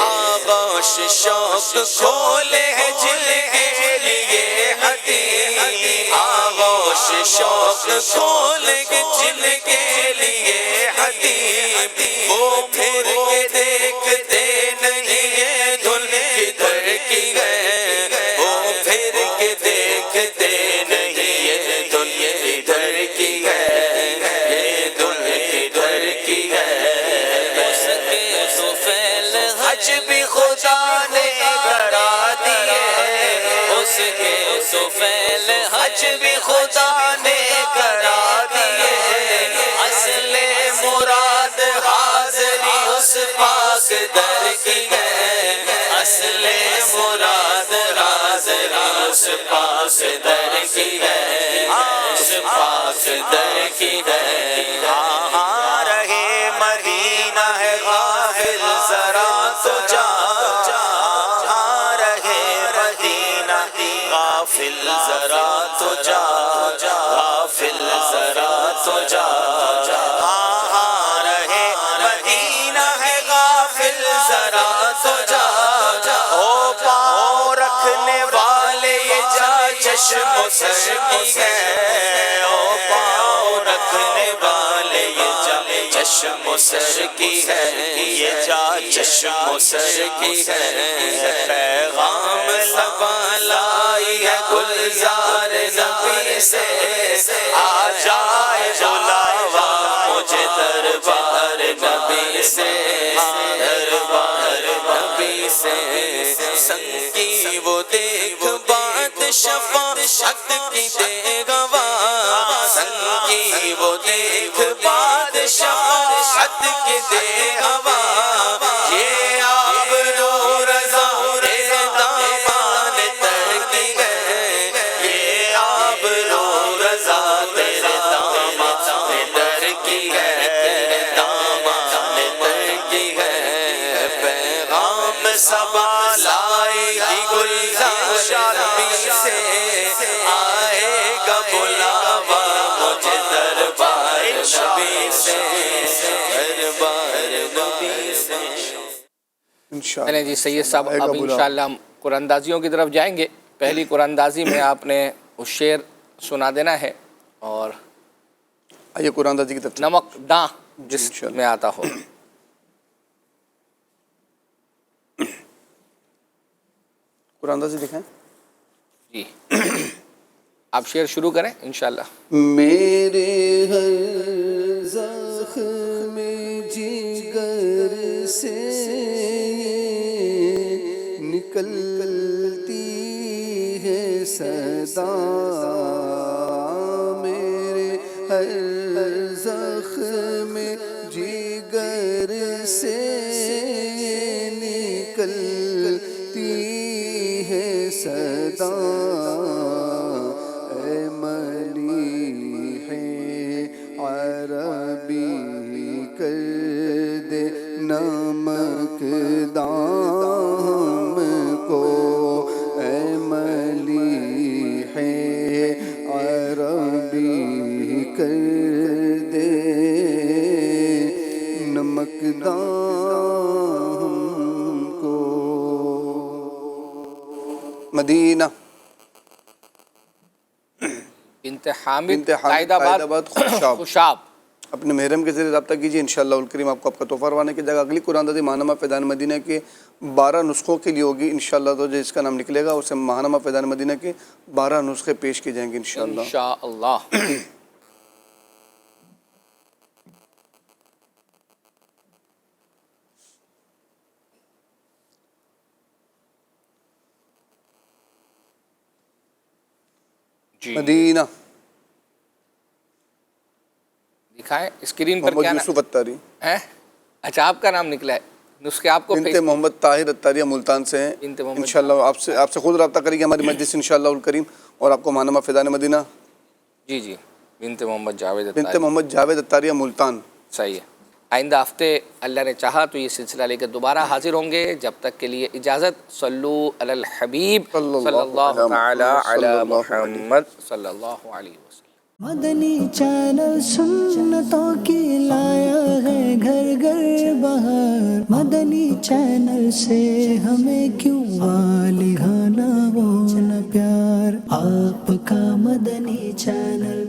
آغوش شوق کھولے ہیں جن کے لیے حدیث، آغوش شوق کھولے ہیں جن کے لیے حدیث، وہ پھر کے دیکھتے نہیں ہے دھن کدھر کی ہے، وہ پھر کے دیکھتے نہیں ہے دھن کدھر کی ہے، یہ دھن کدھر کی ہے۔ اس کے سفیل حج بھی خدا نے کرا دیے، اس کے سفیل حج بھی خدا نے کرا دیے، اصل مراد حاضری اس پاک در کی ہے، اصل مراد حاضری اس پاک در کی ہے، اس پاک در کی ہے۔ ہاں رہے مدینہ ہے غافل ذرا تو جا، ہاں رہے مدینہ غافل ذرا تو جا، غافل ذرا تو جا، ہاں رہے مدینہ ہے غافل ذرا تو جا، او پاؤں رکھنے والے یہ جا چشم و سر کی ہے، او پاؤں رکھنے والے یہ جا چشم و سر کی ہے، یہ جا چشم و سر کی ہے۔ پیغام صبا لائی ہے گلزار نبی سے، آ جائے بلاوا مجھے دربار نبی سے، دربار نبی سے۔ سنگ کی وہ دیکھ بات شفاعت کی دے گوا، سنگ کی وہ دیکھ بات شفاعت کی دے گوا، یہ آبرو رضا تیرے دامان تر کی ہے، یہ آبرو رضا تیرے دامان تر کی ہے، تیرے دامان تر کی ہے۔ پیغام صبا لائی گی گلزار نبی سے، آئے گا بلاوا مجھے دربار نبی سے، دربار نبی سے۔ چلیں جی سید صاحب، اب انشاءاللہ ہم قرآن اندازیوں کی طرف جائیں گے۔ پہلی قرآن اندازی میں آپ نے اس شعر سنا دینا ہے، اور آئیے قرآن اندازی کی طرف نمک ڈاں جس میں آتا ہو۔ قرآن اندازی دکھائیں جی آپ شعر شروع کریں انشاءاللہ۔ میرے ہر زخم جگر سے نکلتی ہے صدا، میرے ہر زخم جگر خرابی کر دے نمکدان ہم کو. مدینہ بنت حامد قائد آباد خوشاب. اپنے محرم کے ذریعے رابطہ کیجیے، انشاءاللہ الکریم آپ کو آپ کا تحفہ روانہ کی جائے گا. اگلی قرآن دادی ماہنامہ فیضان مدینہ کے 12 نسخوں کے لیے ہوگی انشاءاللہ. تو جس کا نام نکلے گا اسے ماہنامہ فیضان مدینہ کے 12 نسخے پیش کیے جائیں گے انشاءاللہ. انشاءاللہ. مدینہ دکھائیں اسکرین پر. محمد کیا یوسف اتاری ہے؟ اچھا آپ کا نام نکلا ہے. نسخے آپ کو بنت محمد طاہر اتاریہ ملتان سے ہیں. انشاءاللہ آپ سے خود رابطہ کرے گی ہماری مجلس انشاءاللہ الکریم، اور آپ کو ماہنامہ فیضان مدینہ. جی جی بنت محمد جاوید بنت محمد جاوید اتاریہ ملتان. صحیح ہے. آئندہ ہفتے اللہ نے چاہا تو یہ سلسلہ لے کے دوبارہ حاضر ہوں گے. جب تک کے لیے اجازت. صلو علی الحبیب صلی اللہ تعالی علی محمد صلی اللہ علیہ وسلم. مدنی چینل سنتوں کی لایا ہے گھر گھر بہار. مدنی چینل سے ہمیں کیوں والی گانا وہ نہ پیار. آپ کا مدنی چینل